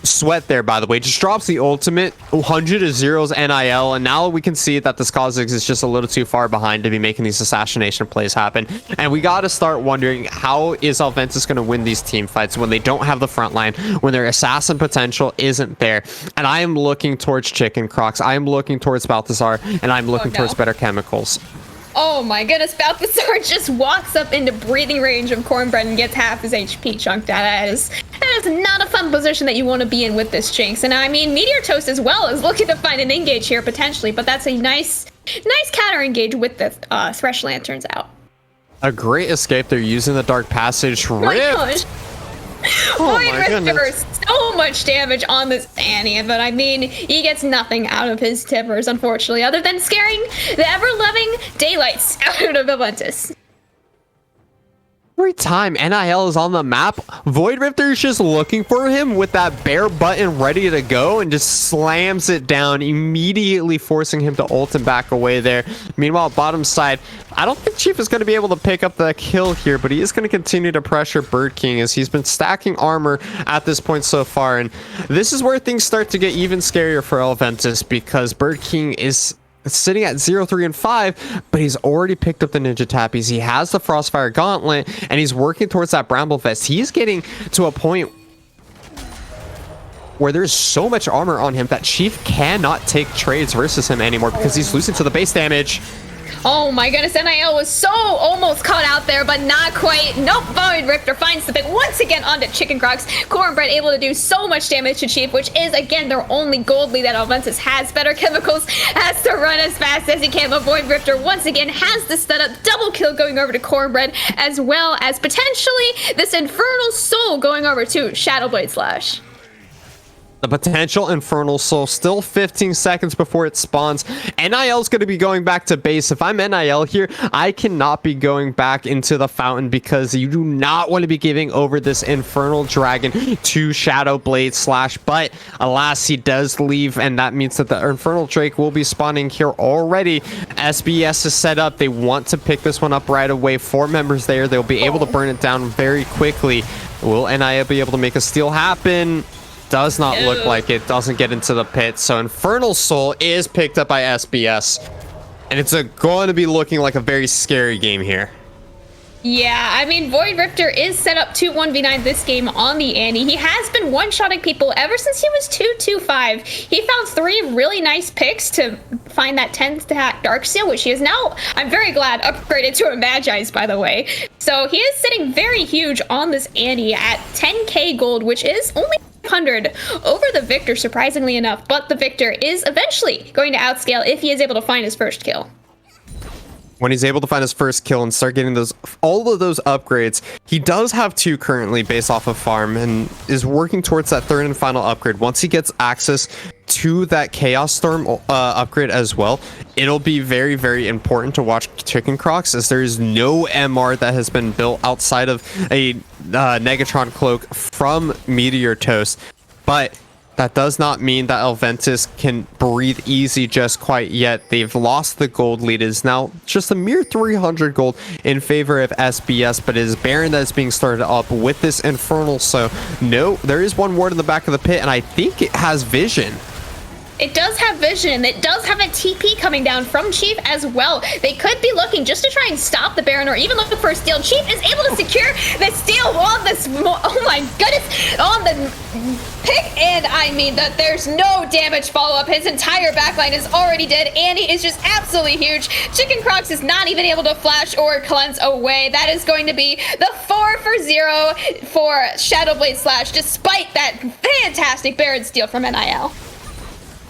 sweat there, by the way. Just drops the ultimate 100 to zeros NIL, and now we can see that this Kha'Zix is just a little too far behind to be making these assassination plays happen. And we got to start wondering, how is Elventus going to win these team fights when they don't have the front line, when their assassin potential isn't there? And I am looking towards Chicken Crocs, I am looking towards Balthazar, and I'm looking towards Better Chemicals. Oh my goodness, Balthazar just walks up into breathing range of Cornbread and gets half his HP chunked out. That is not a fun position that you want to be in with this Jinx. And I mean, Meteor Toast as well is looking to find an engage here potentially, but that's a nice counter engage with the Thresh Lanterns out. A great escape. They're using the Dark Passage. Oh my gosh. Void Rifter, goodness. so much damage on this Annie, but I mean, he gets nothing out of his tippers, unfortunately, other than scaring the ever-loving daylights out of Elventus. Every time NIL is on the map, Void Rifter is just looking for him with that bear button ready to go and just slams it down, immediately forcing him to ult and back away there. Meanwhile, bottom side, I don't think Chief is going to be able to pick up the kill here, but he is going to continue to pressure Bird King as he's been stacking armor at this point so far. And this is where things start to get even scarier for Elventus, because Bird King is sitting at 0-3-5, but he's already picked up the Ninja Tappies. He has the Frostfire Gauntlet, and he's working towards that Bramble Vest. He's getting to a point where there's so much armor on him that Chief cannot take trades versus him anymore because he's losing to the base damage. Oh my goodness, NIL was so almost caught out there, but not quite. Nope, Void Rifter finds the pick once again onto Chicken Crocs. Cornbread able to do so much damage to Chief, which is, again, their only gold lead that Elventus has. Better Chemicals has to run as fast as he can, but Void Rifter once again has the setup. Double kill going over to Cornbread, as well as potentially this Infernal Soul going over to Shadowblade Slash. The potential Infernal Soul, still 15 seconds before it spawns. NIL is going to be going back to base. If I'm NIL here, I cannot be going back into the fountain because you do not want to be giving over this Infernal Dragon to Shadowblade Slash. But alas, he does leave, and that means that the Infernal Drake will be spawning here already. SBS is set up. They want to pick this one up right away. 4 members there. They'll be able to burn it down very quickly. Will NIL be able to make a steal happen? Does not look like it. Doesn't get into the pit. So Infernal Soul is picked up by SBS. And it's going to be looking like a very scary game here. Yeah, I mean, Void Rifter is set up to 1v9 this game on the Annie. He has been one-shotting people ever since he was 2-2-5. He found 3 really nice picks to find that 10th Darksteel, which he is now, I'm very glad, upgraded to a Magi's, by the way. So he is sitting very huge on this Annie at 10k gold, which is only 500 over the Victor, surprisingly enough, but the Victor is eventually going to outscale if he is able to find his first kill. When he's able to find his first kill and start getting all of those upgrades, he does have 2 currently based off of farm and is working towards that 3rd and final upgrade. Once he gets access to that Chaos Storm upgrade as well, it'll be very, very important to watch Chicken Crocs, as there is no MR that has been built outside of a Negatron Cloak from Meteor Toast. But that does not mean that Elventus can breathe easy just quite yet. They've lost the gold lead. It is now just a mere 300 gold in favor of SBS, but it is Baron that is being started up with this Infernal. So no, there is one ward in the back of the pit, and I think it has vision. It does have vision. It does have a TP coming down from Chief as well. They could be looking just to try and stop the Baron or even look for a steal. Chief is able to secure the steal on this, oh my goodness, on the pick. And I mean that there's no damage follow-up. His entire backline is already dead. Andy is just absolutely huge. Chicken Crocs is not even able to flash or cleanse away. That is going to be the 4 for 0 for Shadowblade Slash, despite that fantastic Baron steal from NIL.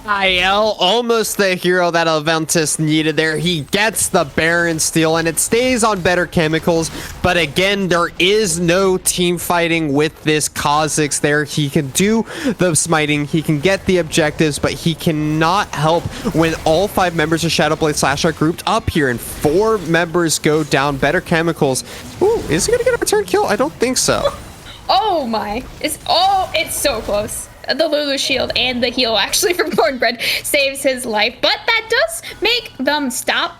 IL, almost the hero that Elventus needed there. He gets the Baron steal, and it stays on better chemicals. But again, there is no team fighting with this Kha'Zix there. He can do the smiting, he can get the objectives, but he cannot help when all 5 members of Shadowblade Slash are grouped up here, and 4 members go down. Better chemicals. Ooh, is he gonna get a return kill? I don't think so. Oh my, it's so close. The Lulu shield and the heal actually from Cornbread saves his life, but that does make them stop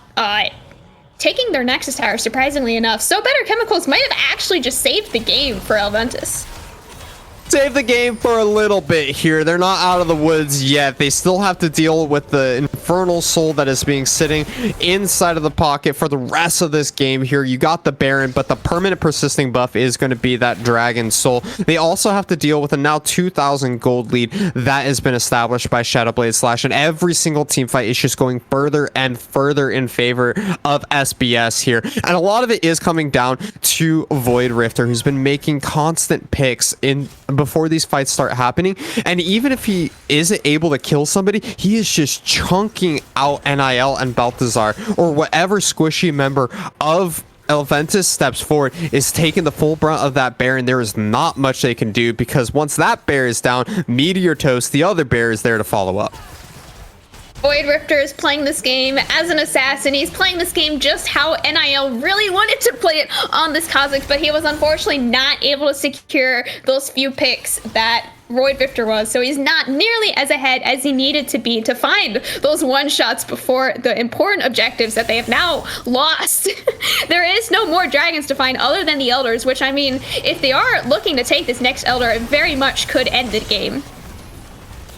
taking their Nexus Tower, surprisingly enough. So better chemicals might have actually just saved the game for Elventus. Save the game for a little bit here. They're not out of the woods yet. They still have to deal with the Infernal Soul that is being sitting inside of the pocket for the rest of this game here. You got the Baron, but the permanent persisting buff is going to be that Dragon Soul. They also have to deal with a now 2,000 gold lead that has been established by Shadowblade Slash, and every single team fight is just going further and further in favor of SBS here. And a lot of it is coming down to Void Rifter, who's been making constant picks before these fights start happening, and even if he isn't able to kill somebody, he is just chunking out NIL and Balthazar, or whatever squishy member of Elventus steps forward is taking the full brunt of that bear, and there is not much they can do, because once that bear is down, Meteor Toast, the other bear, is there to follow up. Void Rifter is playing this game as an assassin. He's playing this game just how NIL really wanted to play it on this Kha'Zix, but he was unfortunately not able to secure those few picks that Void Rifter was. So he's not nearly as ahead as he needed to be to find those one-shots before the important objectives that they have now lost. There is no more dragons to find other than the Elders, which, I mean, if they are looking to take this next Elder, it very much could end the game.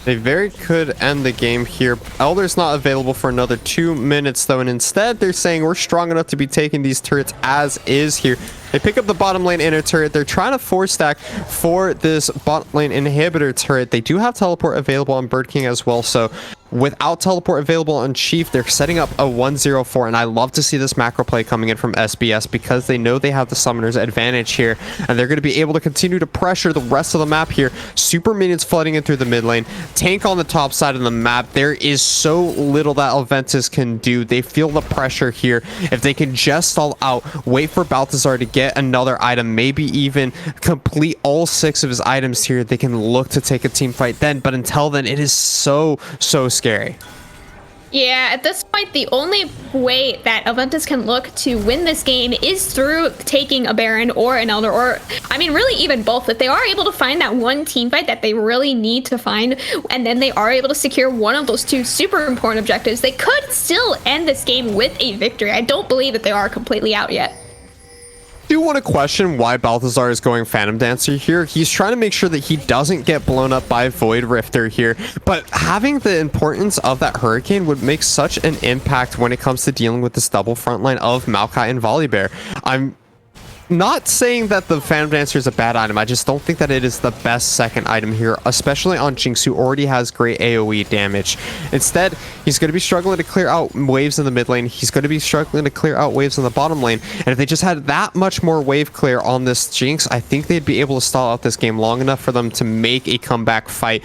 They very could end the game here. Elder's not available for another 2 minutes, though, and instead they're saying we're strong enough to be taking these turrets as is here. They pick up the bottom lane inner turret. They're trying to 4-stack for this bottom lane inhibitor turret. They do have teleport available on Bird King as well, so without teleport available on Chief, they're setting up a 1-0-4, and I love to see this macro play coming in from SBS, because they know they have the summoner's advantage here, and they're going to be able to continue to pressure the rest of the map here. Super minions flooding in through the mid lane, tank on the top side of the map. There is so little that Elventus can do. They feel the pressure here. If they can just stall out, wait for Balthazar to get another item, maybe even complete all 6 of his items here, they can look to take a team fight then, but until then, it is so scary. Yeah, at this point, the only way that Elventus can look to win this game is through taking a Baron or an Elder, or, I mean, really even both. If they are able to find that one team fight that they really need to find, and then they are able to secure one of those 2 super important objectives, they could still end this game with a victory. I don't believe that they are completely out yet. I do want to question why Balthazar is going Phantom Dancer here. He's trying to make sure that he doesn't get blown up by Void Rifter here, but having the importance of that Hurricane would make such an impact when it comes to dealing with this double front line of Maokai and Volibear. not saying that the Phantom Dancer is a bad item. I just don't think that it is the best second item here, especially on Jinx, who already has great AoE damage. Instead, he's going to be struggling to clear out waves in the mid lane. He's going to be struggling to clear out waves in the bottom lane. And if they just had that much more wave clear on this Jinx, I think they'd be able to stall out this game long enough for them to make a comeback fight.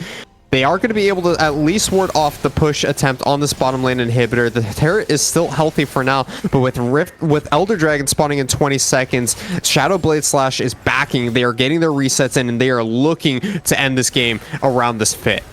They are going to be able to at least ward off the push attempt on this bottom lane inhibitor. The turret is still healthy for now, but with Elder Dragon spawning in 20 seconds, Shadow Blade Slash is backing. They are getting their resets in, and they are looking to end this game around this fit.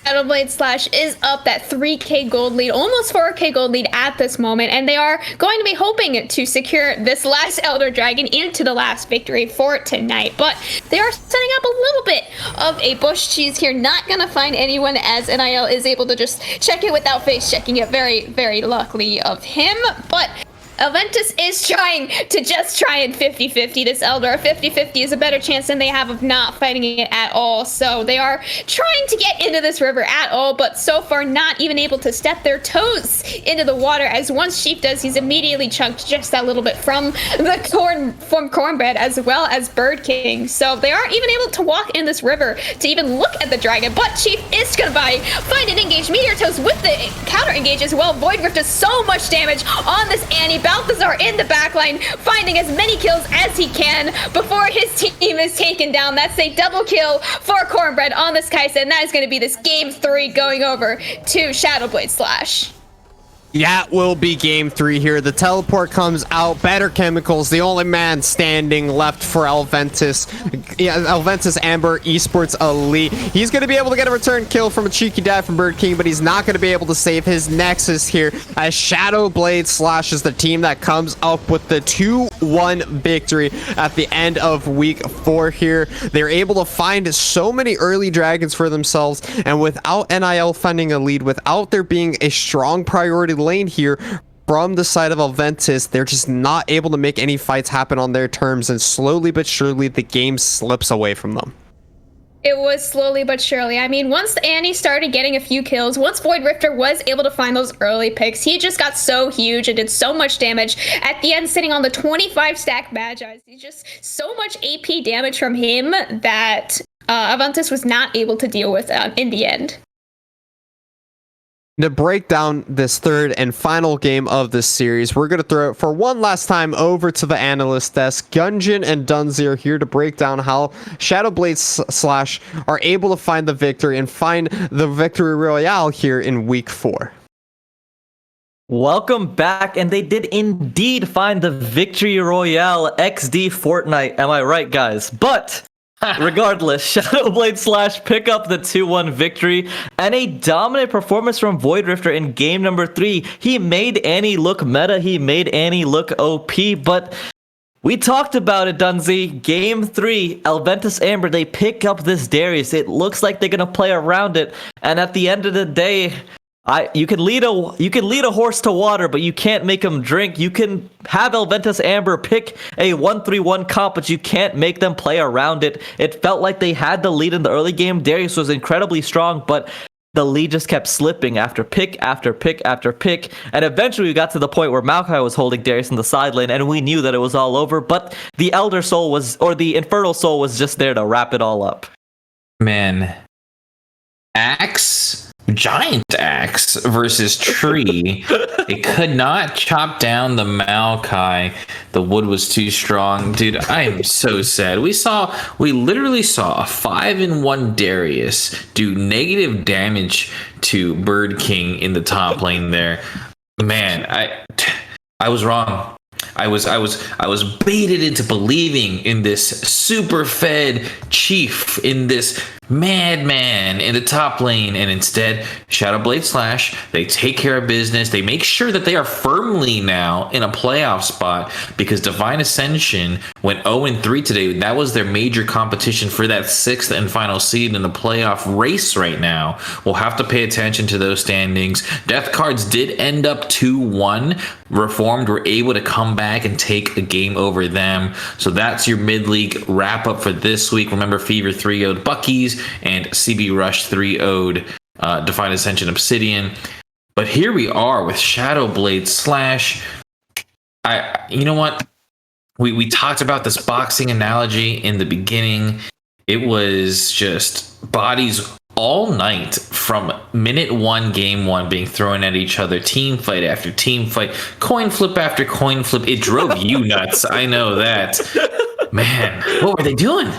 Shadowblade Slash is up that 3k gold lead, almost 4k gold lead at this moment, and they are going to be hoping to secure this last Elder Dragon into the last victory for tonight. But they are setting up a little bit of a bush cheese here, not going to find anyone as NIL is able to just check it without face checking it. Very, very luckily of him, but Elventus is trying to just try and 50-50 this Elder. A 50-50 is a better chance than they have of not fighting it at all. So they are trying to get into this river at all, but so far not even able to step their toes into the water, as once Sheep does, he's immediately chunked just that little bit from Cornbread as well as Bird King. So they aren't even able to walk in this river to even look at the dragon, but Chief is gonna find an engage. Meteor Toes with the counter engage as well. Void Rift does so much damage on this Annie. Balthazar in the backline, finding as many kills as he can before his team is taken down. That's a double kill for Cornbread on this Kaisa, and that is going to be this game 3 going over to Shadowblade Slash. That will be game 3 here. The teleport comes out. Better Chemicals, the only man standing left for Elventus. Yeah, Elventus Amber Esports Elite. He's going to be able to get a return kill from a cheeky dive from Bird King, but he's not going to be able to save his Nexus here, as Shadowblade Slash is the team that comes up with the 2-1 victory at the end of week 4 here. They're able to find so many early dragons for themselves, and without NIL finding a lead, without there being a strong priority lane here from the side of Elventus, they're just not able to make any fights happen on their terms, and slowly but surely the game slips away from them. It was slowly but surely. I mean, once Annie started getting a few kills, once Void Rifter was able to find those early picks, he just got so huge and did so much damage. At the end, sitting on the 25 stack Magi's, he's just so much AP damage from him that Elventus was not able to deal with in the end. To break down this third and final game of this series, we're going to throw it for one last time over to the analyst desk. Gungeon and Dunzi are here to break down how Shadowblade Slash are able to find the victory and find the victory royale here in week 4. Welcome back, and they did indeed find the victory royale XD Fortnite. Am I right, guys? But regardless, Shadowblade Slash pick up the 2-1 victory and a dominant performance from Void Rifter in game number 3. He made Annie look meta, he made Annie look OP, but we talked about it, Dunzi. Game 3, Elventus Amber, they pick up this Darius. It looks like they're gonna play around it, and at the end of the day, you can lead a horse to water, but you can't make him drink. You can have Elventus Amber pick a 1-3-1 comp, but you can't make them play around it. It felt like they had the lead in the early game. Darius was incredibly strong, but the lead just kept slipping after pick after pick after pick, and eventually we got to the point where Maokai was holding Darius in the side lane, and we knew that it was all over, but the Elder Soul the Infernal Soul was just there to wrap it all up. Man, giant axe versus tree. It could not chop down the Maokai. The wood was too strong. Dude, I am so sad. We literally saw a 5-in-1 Darius do negative damage to Bird King in the top lane there. Man, I was wrong. I was baited into believing in this super fed chief, in this madman in the top lane, and instead Shadowblade Slash, they take care of business. They make sure that they are firmly now in a playoff spot, because Divine Ascension went 0-3 today. That was their major competition for that 6th and final seed in the playoff race right now. We'll have to pay attention to those standings. Death Cards did end up 2-1. Reformed were able to come back and take a game over them. So that's your mid-league wrap-up for this week. Remember, Fever 3-0'd Bucky's, and CB Rush 3-0'd Divine Ascension Obsidian. But here we are with Shadowblade Slash. You know what? we talked about this boxing analogy in the beginning. It was just bodies all night from minute one, game one, being thrown at each other, team fight after team fight, coin flip after coin flip. It drove you nuts. I know that. Man, what were they doing?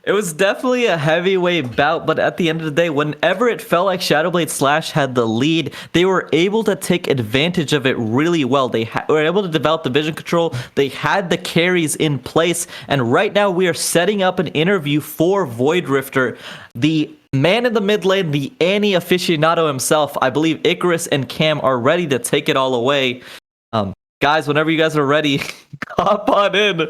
It was definitely a heavyweight bout, but at the end of the day, whenever it felt like Shadowblade Slash had the lead, they were able to take advantage of it really well. They were able to develop the vision control. They had the carries in place, and right now we are setting up an interview for Void Rifter, the man in the mid lane, the Annie aficionado himself. I believe Icarus and Cam are ready to take it all away. Guys, whenever you guys are ready, hop on in.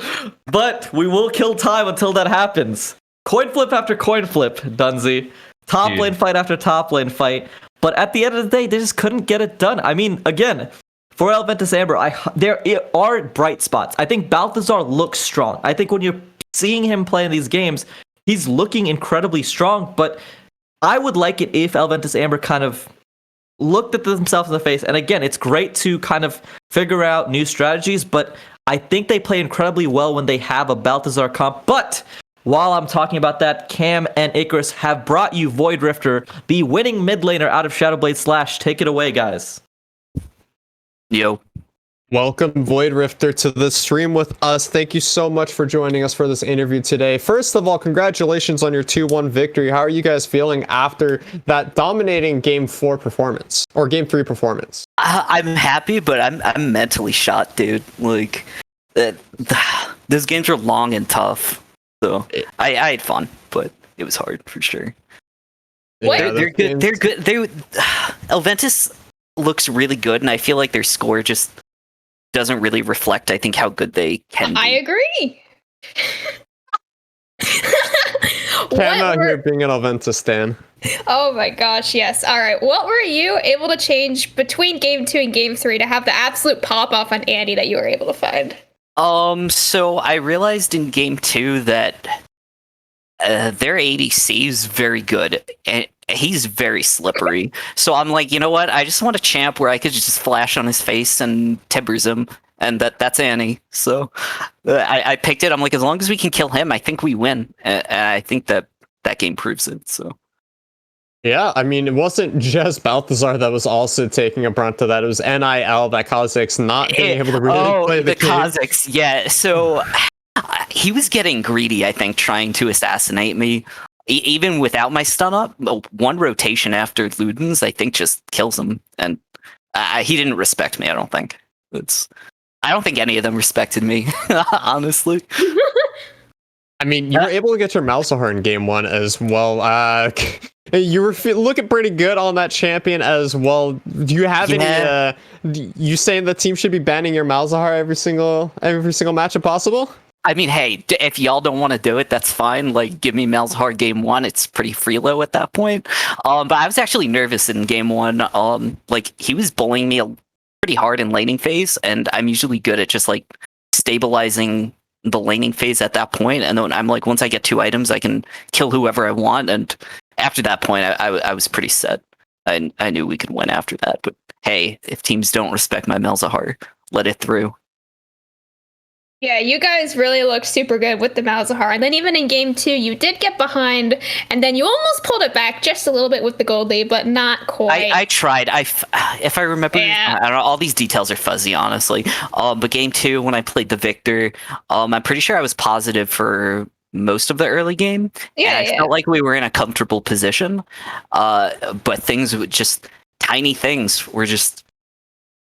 But we will kill time until that happens. Coin flip after coin flip, Dunzy. Top lane fight after top lane fight. But at the end of the day, they just couldn't get it done. I mean, again, for Elventus Amber, there are bright spots. I think Balthazar looks strong. I think when you're seeing him play in these games, he's looking incredibly strong. But I would like it if Elventus Amber kind of looked at themselves in the face. And again, it's great to kind of figure out new strategies, but I think they play incredibly well when they have a Balthazar comp. But while I'm talking about that, Cam and Icarus have brought you Void Rifter, the winning mid laner out of Shadowblade Slash. Take it away, guys. Yo. Welcome, Void Rifter, to the stream with us. Thank you so much for joining us for this interview today. First of all, congratulations on your 2-1 victory. How are you guys feeling after that dominating Game 4 performance, or Game 3 performance? I'm happy, but I'm mentally shot, dude. Like, those games are long and tough. So I had fun, but it was hard for sure. Yeah, They're good. They're good. Elventus looks really good, and I feel like their score just doesn't really reflect, I think, how good they can be. I agree. Cam out here being an Elventus stan. Oh my gosh, yes. All right. What were you able to change between Game 2 and Game 3 to have the absolute pop-off on Andy that you were able to find? So I realized in Game 2 that their ADC is very good, and he's very slippery. So I'm like, you know what? I just want a champ where I could just flash on his face and timbers him, and that's Annie. So I picked it. I'm like, as long as we can kill him, I think we win. And I think that game proves it. So. Yeah, I mean, it wasn't just Balthazar that was also taking a brunt of that. It was NIL that Kha'Zix not being able to really play the game. Kha'Zix, yeah. So he was getting greedy, I think, trying to assassinate me. Even without my stun up, one rotation after Ludens, I think, just kills him. And he didn't respect me, I don't think. I don't think any of them respected me, honestly. I mean, you were able to get your Malzahar in Game 1 as well. You were looking pretty good on that champion as well. Do you have any? You saying the team should be banning your Malzahar every single match if possible? I mean, hey, if y'all don't want to do it, that's fine. Like, give me Malzahar Game 1. It's pretty freelo at that point. But I was actually nervous in Game 1. Like, he was bullying me pretty hard in laning phase, and I'm usually good at just, like, stabilizing the laning phase at that point. And then I'm like, once I get 2 items, I can kill whoever I want. And after that point, I was pretty set. I knew we could win after that. But hey, if teams don't respect my Malzahar, let it through. Yeah, you guys really looked super good with the Malzahar. And then even in Game 2, you did get behind, and then you almost pulled it back just a little bit with the gold lead, but not quite. I tried. If I remember, Yeah. I don't know, all these details are fuzzy, honestly. But Game 2, when I played the Victor, I'm pretty sure I was positive for most of the early game. Yeah, and I felt like we were in a comfortable position. But things would just, tiny things were just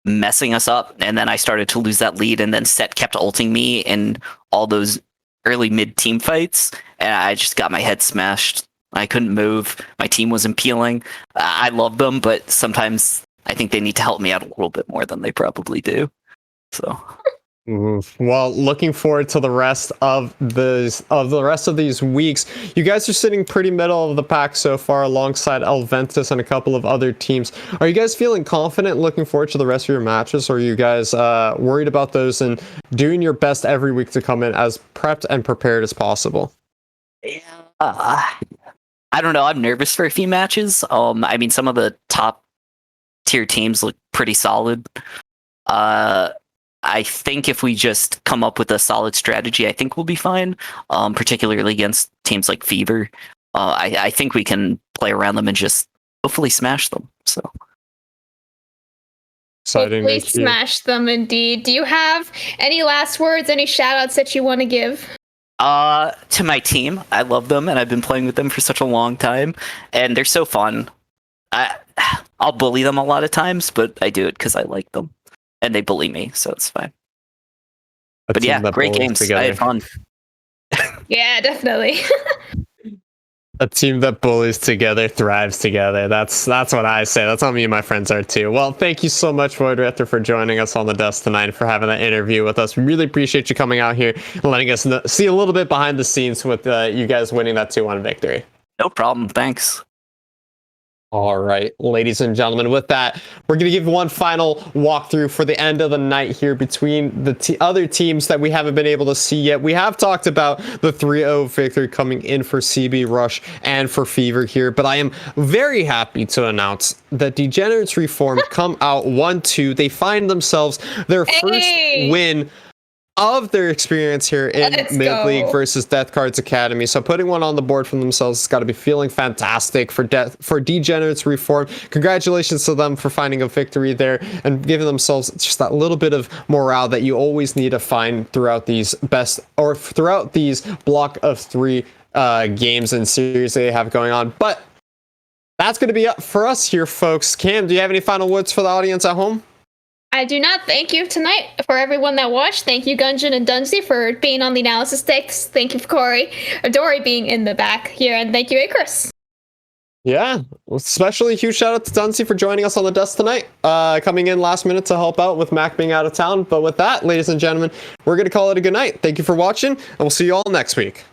messing us up, and then I started to lose that lead, and then Set kept ulting me in all those early mid team fights, and I just got my head smashed. I couldn't move. My team wasn't peeling. I love them, but sometimes I think they need to help me out a little bit more than they probably do. So. Well, looking forward to the rest of these weeks. You guys are sitting pretty middle of the pack so far, alongside Elventus and a couple of other teams. Are you guys feeling confident, looking forward to the rest of your matches, or are you guys worried about those and doing your best every week to come in as prepped and prepared as possible? Yeah. I don't know. I'm nervous for a few matches. I mean, some of the top tier teams look pretty solid. I think if we just come up with a solid strategy, I think we'll be fine. Particularly against teams like Fever. I think we can play around them and just hopefully smash them. So. Exciting Hopefully to hear. smash them indeed. Do you have any last words, any shout outs that you want to give? To my team, I love them, and I've been playing with them for such a long time, and they're so fun. I'll bully them a lot of times, but I do it because I like them, and they bully me, so it's fine. But yeah, great games. I had fun. Yeah, definitely. A team that bullies together thrives together. That's what I say. That's how me and my friends are too. Well, thank you so much, Void Raptor, for joining us on the desk tonight and for having that interview with us. We really appreciate you coming out here and letting us see a little bit behind the scenes with you guys winning that 2-1 victory. No problem. Thanks. All right, ladies and gentlemen, with that, we're going to give one final walkthrough for the end of the night here between the other teams that we haven't been able to see yet. We have talked about the 3-0 victory coming in for CB Rush and for Fever here, but I am very happy to announce that Degenerates Reformed come out 1-2. They find themselves their first win of their experience here in Mid-League versus Death Cards Academy. So putting one on the board for themselves has got to be feeling fantastic for Degenerates Reformed. Congratulations to them for finding a victory there and giving themselves just that little bit of morale that you always need to find throughout these throughout these block of 3 games and series they have going on. But that's going to be up for us here, folks. Cam, do you have any final words for the audience at home? I do not. Thank you tonight for everyone that watched. Thank you, Gungeon and Dunsey, for being on the analysis decks. Thank you for Dory being in the back here, and thank you, Icarus. Yeah, especially huge shout out to Dunsey for joining us on the desk tonight, coming in last minute to help out with Mac being out of town. But with that, ladies and gentlemen, we're going to call it a good night. Thank you for watching, and we'll see you all next week.